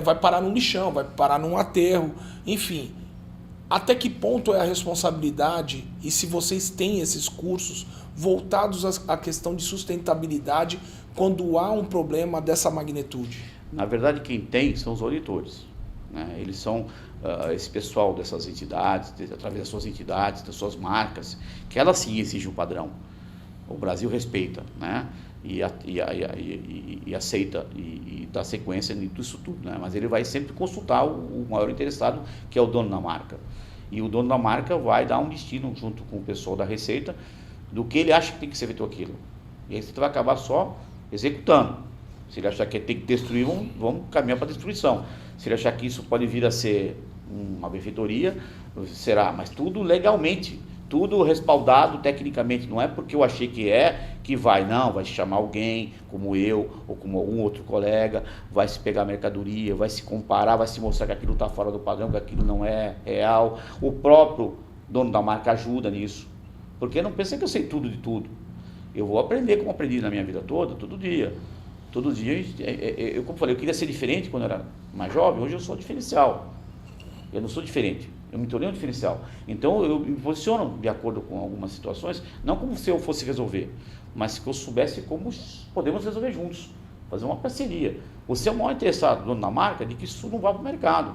Speaker 1: vai parar no lixão, vai parar num aterro, enfim. Até que ponto é a responsabilidade e se vocês têm esses cursos voltados à questão de sustentabilidade quando há um problema dessa magnitude?
Speaker 2: Na verdade, quem tem são os auditores, né? Eles são esse pessoal dessas entidades, através das suas entidades, das suas marcas, que elas sim exigem o padrão. O Brasil respeita, né? E aceita e dá sequência nisso tudo, né? Mas ele vai sempre consultar o maior interessado, que é o dono da marca. E o dono da marca vai dar um destino junto com o pessoal da Receita do que ele acha que tem que ser feito aquilo. E aí você vai acabar só executando. Se ele achar que tem que destruir, vamos caminhar para a destruição. Se ele achar que isso pode vir a ser uma benfeitoria, será, mas tudo legalmente, tudo respaldado tecnicamente, não é porque eu achei que vai, não, vai chamar alguém como eu ou como algum outro colega, vai se pegar a mercadoria, vai se comparar, vai se mostrar que aquilo está fora do padrão, que aquilo não é real. O próprio dono da marca ajuda nisso, porque não pensa que eu sei tudo de tudo. Eu vou aprender como aprendi na minha vida toda, todo dia. Todo dia, como eu falei, eu queria ser diferente quando eu era mais jovem, hoje eu sou diferencial. Eu não sou diferente. Eu me tornei um diferencial. Então, eu me posiciono de acordo com algumas situações, não como se eu fosse resolver, mas que eu soubesse como podemos resolver juntos, fazer uma parceria. Você é o maior interessado, dono da marca, de que isso não vá para o mercado.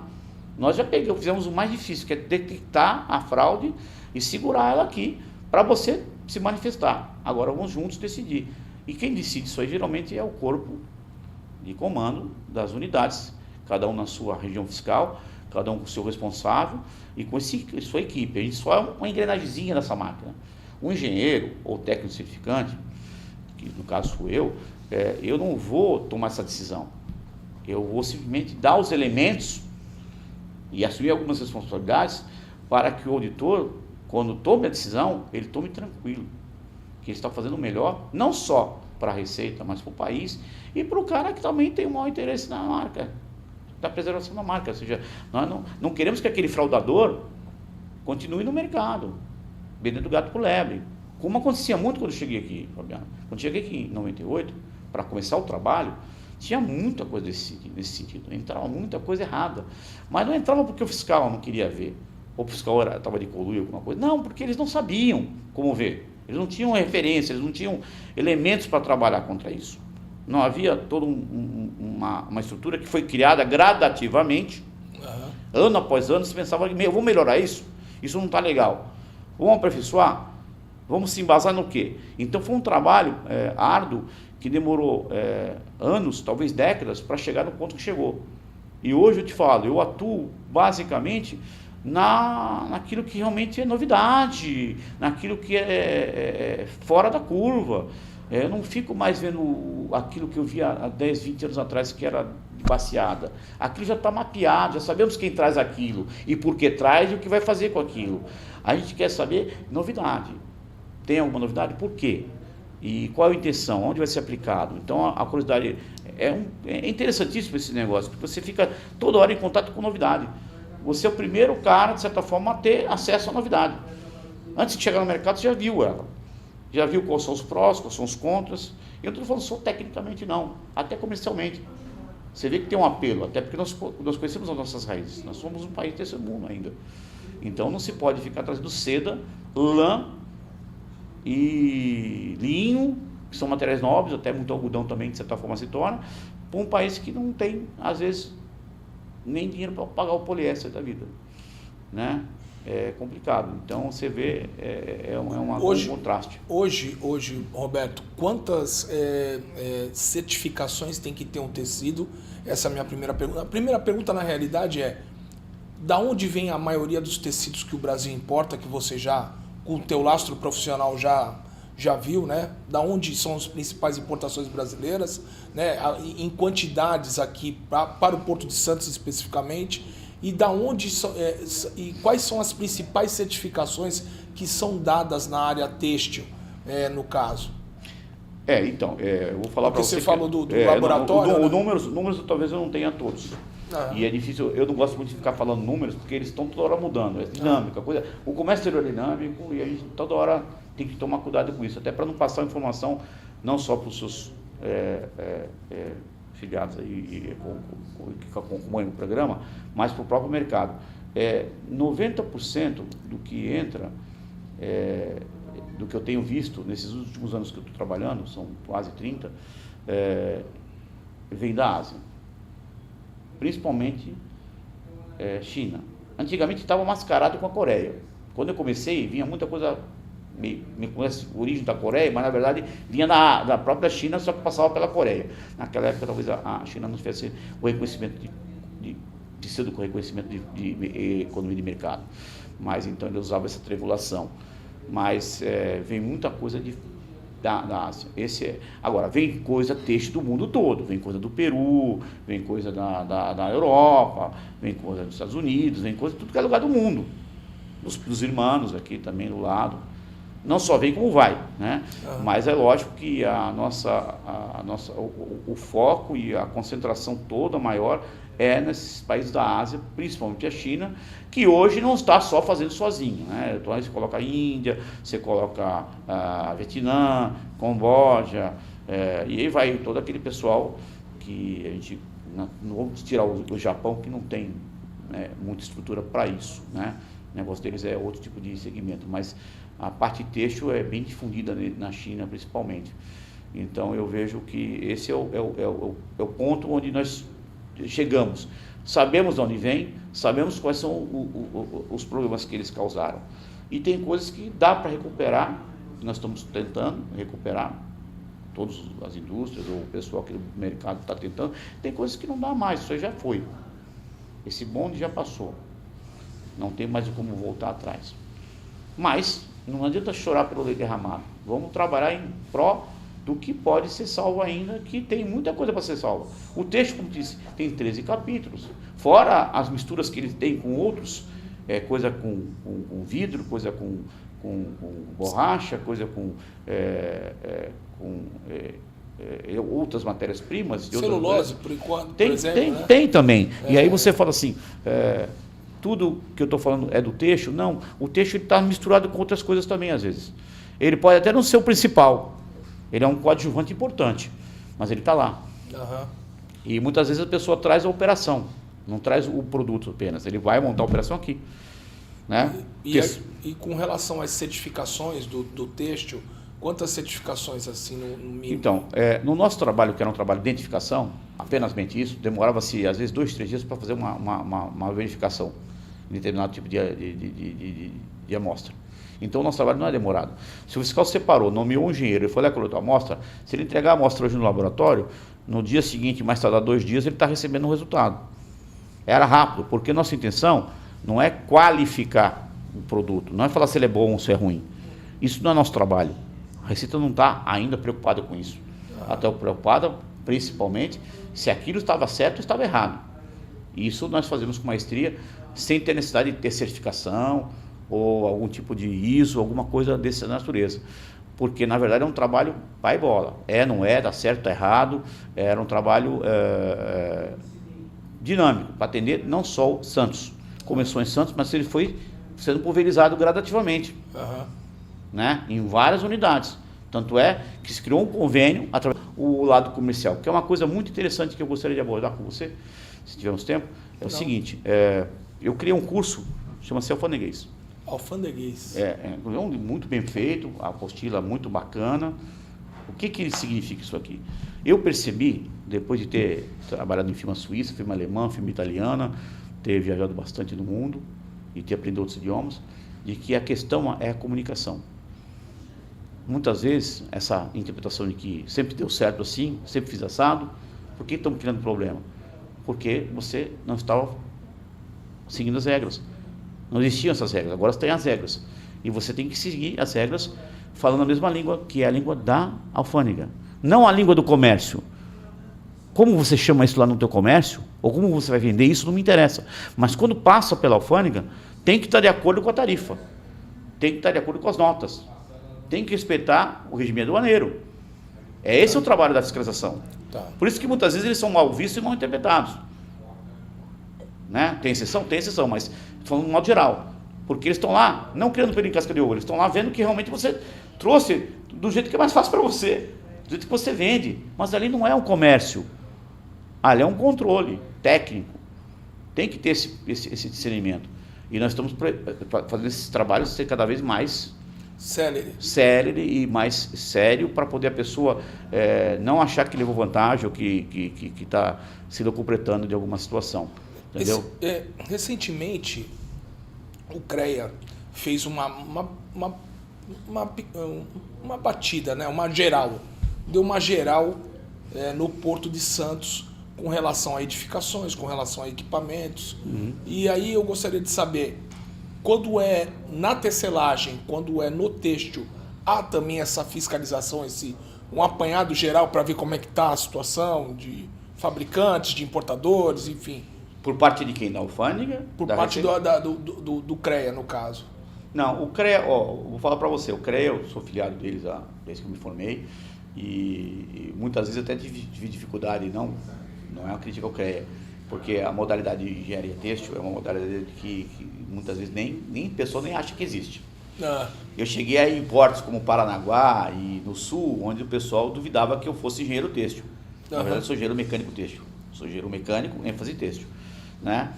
Speaker 2: Nós já fizemos o mais difícil, que é detectar a fraude e segurar ela aqui, para você se manifestar. Agora, vamos juntos decidir. E quem decide isso aí, geralmente, é o corpo de comando das unidades, cada um na sua região fiscal, cada um com o seu responsável e com sua equipe. A gente só é uma engrenagemzinha dessa máquina. Um engenheiro ou técnico certificante, que no caso sou eu não vou tomar essa decisão. Eu vou simplesmente dar os elementos e assumir algumas responsabilidades para que o auditor, quando tome a decisão, ele tome tranquilo, que ele está fazendo o melhor, não só para a Receita, mas para o país e para o cara que também tem o maior interesse na marca, da preservação da marca. Ou seja, nós não queremos que aquele fraudador continue no mercado, vendendo gato por lebre, como acontecia muito quando eu cheguei aqui, Fabiano. Quando eu cheguei aqui em 98, para começar o trabalho, tinha muita coisa nesse sentido, entrava muita coisa errada, mas não entrava porque o fiscal não queria ver, ou o fiscal estava de conluio, alguma coisa, não, porque eles não sabiam como ver, eles não tinham referência, eles não tinham elementos para trabalhar contra isso. Não havia toda uma estrutura que foi criada gradativamente, ano após ano. Se pensava, eu vou melhorar isso não está legal, vamos aperfeiçoar, vamos se embasar no quê? Então foi um trabalho árduo, que demorou anos, talvez décadas, para chegar no ponto que chegou. E hoje eu te falo, eu atuo basicamente naquilo que realmente é novidade, naquilo que é fora da curva. Eu não fico mais vendo aquilo que eu via há 10, 20 anos atrás, que era de baseada. Aquilo já está mapeado, já sabemos quem traz aquilo, e por que traz e o que vai fazer com aquilo. A gente quer saber novidade. Tem alguma novidade? Por quê? E qual é a intenção? Onde vai ser aplicado? Então, a curiosidade é interessantíssimo esse negócio, porque você fica toda hora em contato com novidade. Você é o primeiro cara, de certa forma, a ter acesso à novidade. Antes de chegar no mercado, você já viu ela. Já viu quais são os prós, quais são os contras. Eu não estou falando só tecnicamente, não. Até comercialmente. Você vê que tem um apelo, até porque nós conhecemos as nossas raízes. Nós somos um país terceiro mundo ainda. Então, não se pode ficar trazendo seda, lã e linho, que são materiais nobres, até muito algodão também, de certa forma, se torna, para um país que não tem, às vezes, nem dinheiro para pagar o poliéster da vida, né? É complicado. Então, você vê, um contraste.
Speaker 1: Hoje, Roberto, quantas certificações tem que ter um tecido? Essa é a minha primeira pergunta. A primeira pergunta, na realidade, da onde vem a maioria dos tecidos que o Brasil importa, que você já, com o teu lastro profissional, já viu, né? Da onde são as principais importações brasileiras, né? Em quantidades aqui para o Porto de Santos especificamente, e da onde e quais são as principais certificações que são dadas na área têxtil, no caso?
Speaker 2: Então, eu vou falar para você.
Speaker 1: Você falou do laboratório.
Speaker 2: Os números talvez eu não tenha todos. E é difícil, eu não gosto muito de ficar falando números, porque eles estão toda hora mudando, é dinâmica, o comércio exterior é dinâmico e a gente toda hora tem que tomar cuidado com isso, até para não passar informação não só para os seus filiados aí que acompanham o programa, mas para o próprio mercado. 90% do que entra, do que eu tenho visto nesses últimos anos que eu estou trabalhando, são quase 30, vem da Ásia. Principalmente China. Antigamente estava mascarado com a Coreia. Quando eu comecei, vinha muita coisa, me conhece a origem da Coreia, mas na verdade vinha da própria China, só que passava pela Coreia. Naquela época talvez a China não tivesse o reconhecimento de ser do reconhecimento de economia de mercado. Mas então ele usava essa triangulação. Mas vem muita coisa da Ásia. Agora, vem coisa têxtil do mundo todo, vem coisa do Peru, vem coisa da Europa, vem coisa dos Estados Unidos, vem coisa de tudo que é lugar do mundo, dos irmãos aqui também do lado. Não só vem como vai, né? Mas é lógico que o foco e a concentração toda maior é nesses países da Ásia, principalmente a China, que hoje não está só fazendo sozinho, né? Então aí você coloca a Índia, você coloca a Vietnã, Camboja, e aí vai todo aquele pessoal que a gente, não vamos tirar o Japão, que não tem muita estrutura para isso, né? O negócio deles é outro tipo de segmento, mas a parte têxtil é bem difundida na China, principalmente. Então, eu vejo que esse é o ponto onde nós chegamos. Sabemos de onde vem, sabemos quais são os problemas que eles causaram. E tem coisas que dá para recuperar, nós estamos tentando recuperar, todas as indústrias, ou o pessoal aqui do mercado está tentando. Tem coisas que não dá mais, isso aí já foi. Esse bonde já passou. Não tem mais como voltar atrás. Mas não adianta chorar pelo leite derramado. Vamos trabalhar em pró do que pode ser salvo ainda, que tem muita coisa para ser salva. O texto, como disse, tem 13 capítulos. Fora as misturas que ele tem com outros, coisa com vidro, coisa com borracha, coisa com outras matérias-primas.
Speaker 1: Celulose, por enquanto, por exemplo,
Speaker 2: tem também. E aí você fala assim, tudo que eu estou falando é do texto? Não, o texto está misturado com outras coisas também, às vezes. Ele pode até não ser o principal, ele é um coadjuvante importante, mas ele está lá.
Speaker 1: Uhum.
Speaker 2: E muitas vezes a pessoa traz a operação, não traz o produto apenas, ele vai montar a operação aqui. Né?
Speaker 1: E com relação às certificações do têxtil, quantas certificações assim no mínimo?
Speaker 2: Então, no nosso trabalho, que era um trabalho de identificação, apenas isso, demorava-se às vezes 2, 3 dias para fazer uma verificação de determinado tipo de amostra. Então, o nosso trabalho não é demorado. Se o fiscal separou, nomeou um engenheiro e foi lá coletar a amostra, se ele entregar a amostra hoje no laboratório, no dia seguinte, mais tardar 2 dias, ele está recebendo o resultado. Era rápido, porque nossa intenção não é qualificar o produto, não é falar se ele é bom ou se é ruim. Isso não é nosso trabalho. A Receita não está ainda preocupada com isso. Ela está preocupada, principalmente, se aquilo estava certo ou estava errado. Isso nós fazemos com maestria, sem ter necessidade de ter certificação, ou algum tipo de ISO, alguma coisa dessa natureza. Porque, na verdade, é um trabalho pai e bola. Não é, dá certo, dá errado. Era um trabalho dinâmico, para atender não só o Santos. Começou em Santos, mas ele foi sendo pulverizado gradativamente, né, em várias unidades. Tanto é que se criou um convênio através do lado comercial, que é uma coisa muito interessante que eu gostaria de abordar com você, se tivermos tempo. O seguinte, eu criei um curso, chama-se Alfandeguês.
Speaker 1: Alfandeguês.
Speaker 2: Muito bem feito, a apostila muito bacana. O que significa isso aqui? Eu percebi, depois de ter trabalhado em firma suíça, firma alemã, firma italiana, ter viajado bastante no mundo e ter aprendido outros idiomas, de que a questão é a comunicação. Muitas vezes, essa interpretação de que sempre deu certo assim, sempre fiz assado, por que estamos criando problema? Porque você não estava seguindo as regras. Não existiam essas regras, agora tem as regras. E você tem que seguir as regras falando a mesma língua, que é a língua da alfândega. Não a língua do comércio. Como você chama isso lá no teu comércio, ou como você vai vender isso, não me interessa. Mas quando passa pela alfândega, tem que estar de acordo com a tarifa. Tem que estar de acordo com as notas. Tem que respeitar o regime aduaneiro. Esse é o trabalho da fiscalização. Por isso que muitas vezes eles são mal vistos e mal interpretados. Né? Tem exceção, mas falando de modo geral. Porque eles estão lá, não criando pelo em casca de ovo, eles estão lá vendo que realmente você trouxe do jeito que é mais fácil para você, do jeito que você vende. Mas ali não é um comércio, ali é um controle técnico. Tem que ter esse discernimento. E nós estamos fazendo esses trabalhos ser cada vez mais célere e mais sério, para poder a pessoa não achar que levou vantagem ou que está se locupletando de alguma situação. Entendeu?
Speaker 1: Recentemente, o CREA fez uma batida, né? Uma geral. Deu uma geral no Porto de Santos com relação a edificações, com relação a equipamentos. E aí eu gostaria de saber, quando é na tecelagem, quando é no têxtil, há também essa fiscalização, um apanhado geral para ver como é que está a situação de fabricantes, de importadores, enfim.
Speaker 2: Por parte de quem? Da alfândega?
Speaker 1: Por parte do CREA, no caso.
Speaker 2: Não, o CREA, vou falar para você, o CREA, eu sou filiado deles desde que eu me formei, e muitas vezes até tive dificuldade, não é uma crítica ao CREA, porque a modalidade de engenharia têxtil é uma modalidade que muitas vezes nem pessoa nem acha que existe. Eu cheguei aí em portos como Paranaguá e no Sul, onde o pessoal duvidava que eu fosse engenheiro têxtil. Na verdade, eu sou engenheiro mecânico têxtil. Sou engenheiro mecânico, ênfase têxtil. né?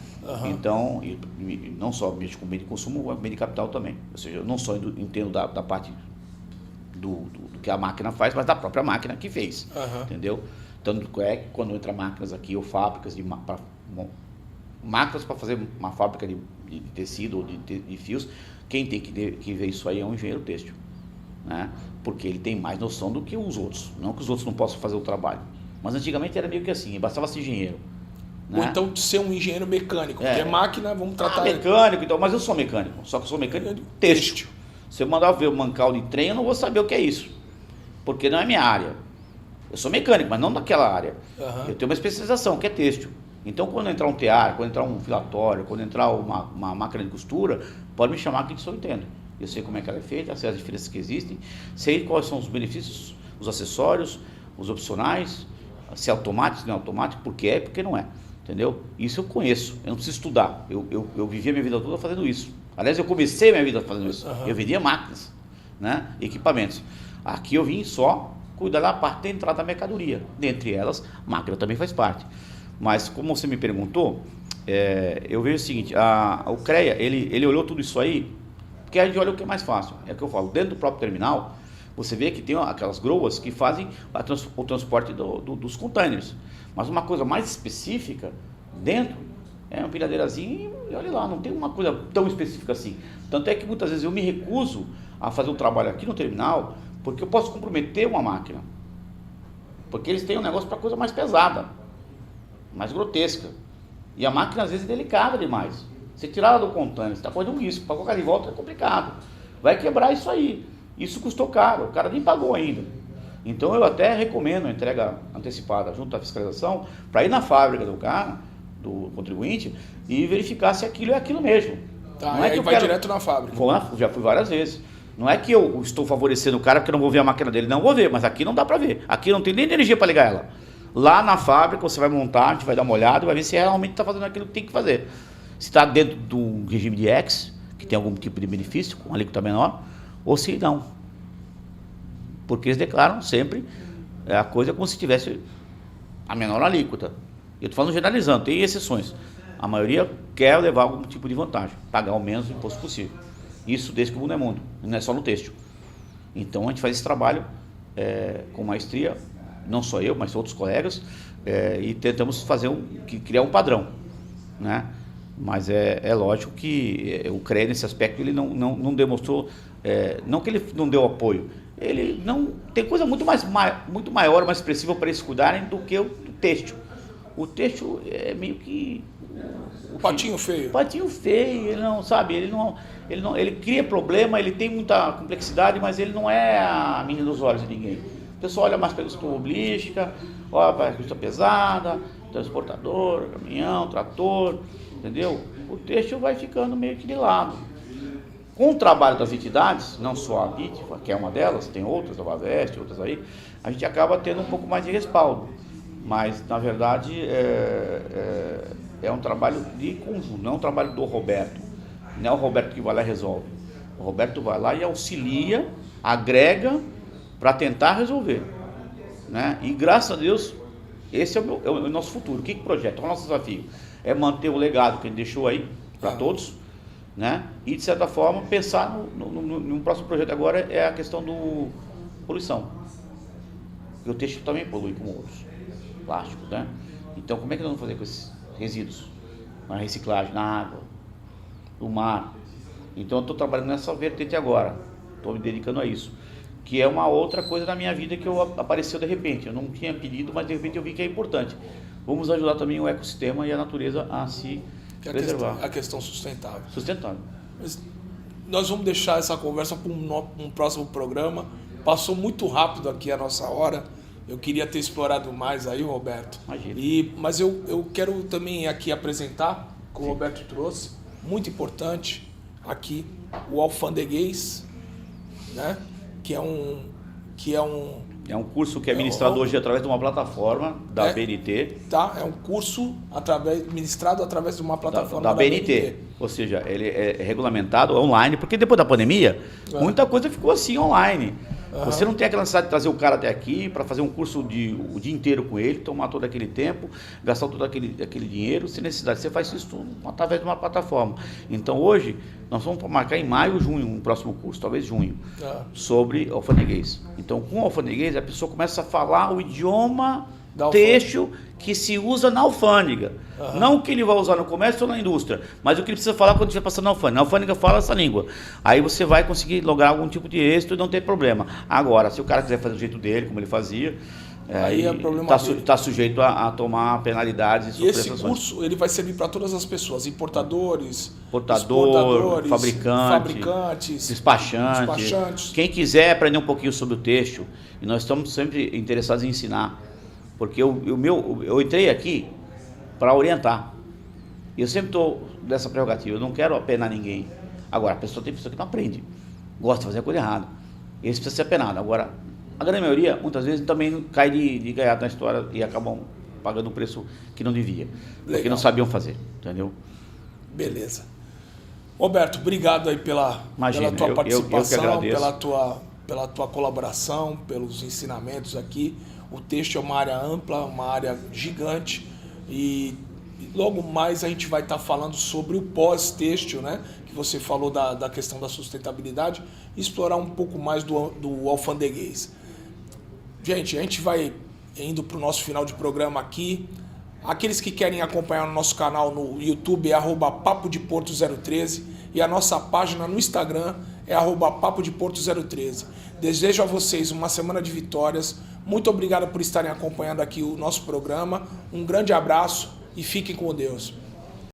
Speaker 2: Então, e não só mexo com bem de consumo, mas bem de capital também. Ou seja, eu não só entendo da parte do que a máquina faz, mas da própria máquina que fez, entendeu? Tanto é que quando entra máquinas aqui ou fábricas máquinas para fazer uma fábrica de tecido ou de fios, quem tem que ver isso aí é um engenheiro têxtil, né? Porque ele tem mais noção do que os outros. Não que os outros não possam fazer o trabalho, mas antigamente era meio que assim, bastava ser engenheiro, né?
Speaker 1: Ou então ser um engenheiro mecânico, porque máquina, vamos tratar...
Speaker 2: mecânico, então, mas eu sou mecânico, só que eu sou mecânico têxtil. Se eu mandar ver o mancal de trem, eu não vou saber o que é isso, porque não é minha área. Eu sou mecânico, mas não daquela área. Eu tenho uma especialização, que é têxtil. Então, quando entrar um tear, quando entrar um filatório, quando entrar uma máquina de costura, pode me chamar que eu entendo. Eu sei como é que ela é feita, sei as diferenças que existem, sei quais são os benefícios, os acessórios, os opcionais, se é automático, se não é automático, por que é e por que não é. Entendeu? Isso eu conheço, eu não preciso estudar. Eu vivi a minha vida toda fazendo isso. Aliás, eu comecei a minha vida fazendo isso. Eu vendia máquinas, né? Equipamentos. Aqui eu vim só cuidar da parte de entrada da mercadoria. Dentre elas, máquina também faz parte. Mas como você me perguntou, eu vejo o seguinte, o CREA, ele olhou tudo isso aí, porque a gente olha o que é mais fácil. É o que eu falo, dentro do próprio terminal, você vê que tem aquelas groas que fazem o transporte dos containers. Mas uma coisa mais específica, dentro, é uma empilhadeirazinha e olha lá, não tem uma coisa tão específica assim. Tanto é que muitas vezes eu me recuso a fazer um trabalho aqui no terminal, porque eu posso comprometer uma máquina. Porque eles têm um negócio para coisa mais pesada, mais grotesca. E a máquina às vezes é delicada demais. Você tirar ela do container, você está correndo um risco. Para colocar de volta é complicado. Vai quebrar isso aí. Isso custou caro, o cara nem pagou ainda. Então eu até recomendo a entrega antecipada junto à fiscalização para ir na fábrica do cara, do contribuinte, e verificar se aquilo é aquilo mesmo.
Speaker 1: Tá,
Speaker 2: não é
Speaker 1: aí
Speaker 2: que
Speaker 1: vai direto na fábrica.
Speaker 2: Já fui várias vezes. Não é que eu estou favorecendo o cara porque eu não vou ver a máquina dele. Não vou ver, mas aqui não dá para ver. Aqui não tem nem energia para ligar ela. Lá na fábrica você vai montar, a gente vai dar uma olhada e vai ver se realmente está fazendo aquilo que tem que fazer. Se está dentro do regime de X, que tem algum tipo de benefício, com uma alíquota menor, ou se não. Porque eles declaram sempre a coisa como se tivesse a menor alíquota. Eu estou falando generalizando, tem exceções. A maioria quer levar algum tipo de vantagem, pagar o menos imposto possível. Isso desde que o mundo é mundo, não é só no têxtil. Então a gente faz esse trabalho com maestria, não só eu, mas outros colegas, e tentamos criar um padrão, né? Mas é lógico que o CREA nesse aspecto ele não demonstrou, não que ele não deu apoio, ele não tem coisa muito maior, mais expressiva para eles cuidarem do que o têxtil. O têxtil é meio que
Speaker 1: patinho feio.
Speaker 2: Patinho feio, ele não sabe, ele cria problema, ele tem muita complexidade, mas ele não é a menina dos olhos de ninguém. O pessoal olha mais pela automobilística, olha para a indústria pesada, transportador, caminhão, trator, entendeu? O têxtil vai ficando meio que de lado. Com o trabalho das entidades, não só a BIT, que é uma delas, tem outras, a Bavest, outras aí, a gente acaba tendo um pouco mais de respaldo. Mas, na verdade, é um trabalho de conjunto, não é um trabalho do Roberto. Não é o Roberto que vai lá e resolve. O Roberto vai lá e auxilia, agrega para tentar resolver, né? E, graças a Deus, esse é o nosso futuro. O que projeta? O nosso desafio é manter o legado que a gente deixou aí para todos, né? E, de certa forma, pensar no próximo projeto agora é a questão do poluição. Porque o têxtil também polui como outros plásticos, né? Então, como é que nós vamos fazer com esses resíduos? Na reciclagem, na água, no mar. Então, eu estou trabalhando nessa vertente agora. Estou me dedicando a isso. Que é uma outra coisa da minha vida que apareceu de repente. Eu não tinha pedido, mas de repente eu vi que é importante. Vamos ajudar também o ecossistema e a natureza a se preservar.
Speaker 1: A questão sustentável.
Speaker 2: Sustentável.
Speaker 1: Mas nós vamos deixar essa conversa para um próximo programa. Passou muito rápido aqui a nossa hora. Eu queria ter explorado mais aí, Roberto.
Speaker 2: Imagina.
Speaker 1: Mas eu quero também aqui apresentar, que o Roberto trouxe, muito importante, aqui, o alfandeguês, né? Que é um
Speaker 2: curso que é ministrado hoje através de uma plataforma da BNT.
Speaker 1: Tá, é um curso ministrado através de uma plataforma
Speaker 2: da BNT. Ou seja, ele é regulamentado online, porque depois da pandemia, muita coisa ficou assim online. Você não tem aquela necessidade de trazer o cara até aqui para fazer um curso o dia inteiro com ele, tomar todo aquele tempo, gastar todo aquele dinheiro, sem necessidade. Você faz isso tudo através de uma plataforma. Então hoje, nós vamos marcar em maio ou junho um próximo curso, talvez junho, sobre alfandeguês. Então com o alfandeguês a pessoa começa a falar o idioma texto que se usa na alfândega. Não o que ele vai usar no comércio ou na indústria, mas o que ele precisa falar quando estiver passando na alfândega. A alfândega fala essa língua. Aí você vai conseguir lograr algum tipo de êxito e não ter problema. Agora, se o cara quiser fazer do jeito dele, como ele fazia,
Speaker 1: aí é problema
Speaker 2: está sujeito a tomar penalidades.
Speaker 1: E esse curso ele vai servir para todas as pessoas, importadores,
Speaker 2: exportadores,
Speaker 1: fabricantes,
Speaker 2: despachantes. Quem quiser aprender um pouquinho sobre o texto, e nós estamos sempre interessados em ensinar. Porque eu entrei aqui para orientar. E eu sempre estou dessa prerrogativa. Eu não quero apenar ninguém. Agora, tem pessoa que não aprende. Gosta de fazer a coisa errada. Esse precisa ser apenado. Agora, a grande maioria, muitas vezes, também cai de gaiato na história e acabam pagando um preço que não devia. Porque não sabiam fazer. Entendeu?
Speaker 1: Beleza. Roberto, obrigado aí pela tua participação, pela tua colaboração, pelos ensinamentos aqui. O texto é uma área ampla, uma área gigante e logo mais a gente vai estar falando sobre o pós-têxtil, né? Que você falou da questão da sustentabilidade e explorar um pouco mais do alfandeguês. Gente, a gente vai indo para o nosso final de programa aqui. Aqueles que querem acompanhar o nosso canal no YouTube é @papodeporto013 e a nossa página no Instagram é @papodeporto013. Desejo a vocês uma semana de vitórias. Muito obrigado por estarem acompanhando aqui o nosso programa. Um grande abraço e fiquem com Deus.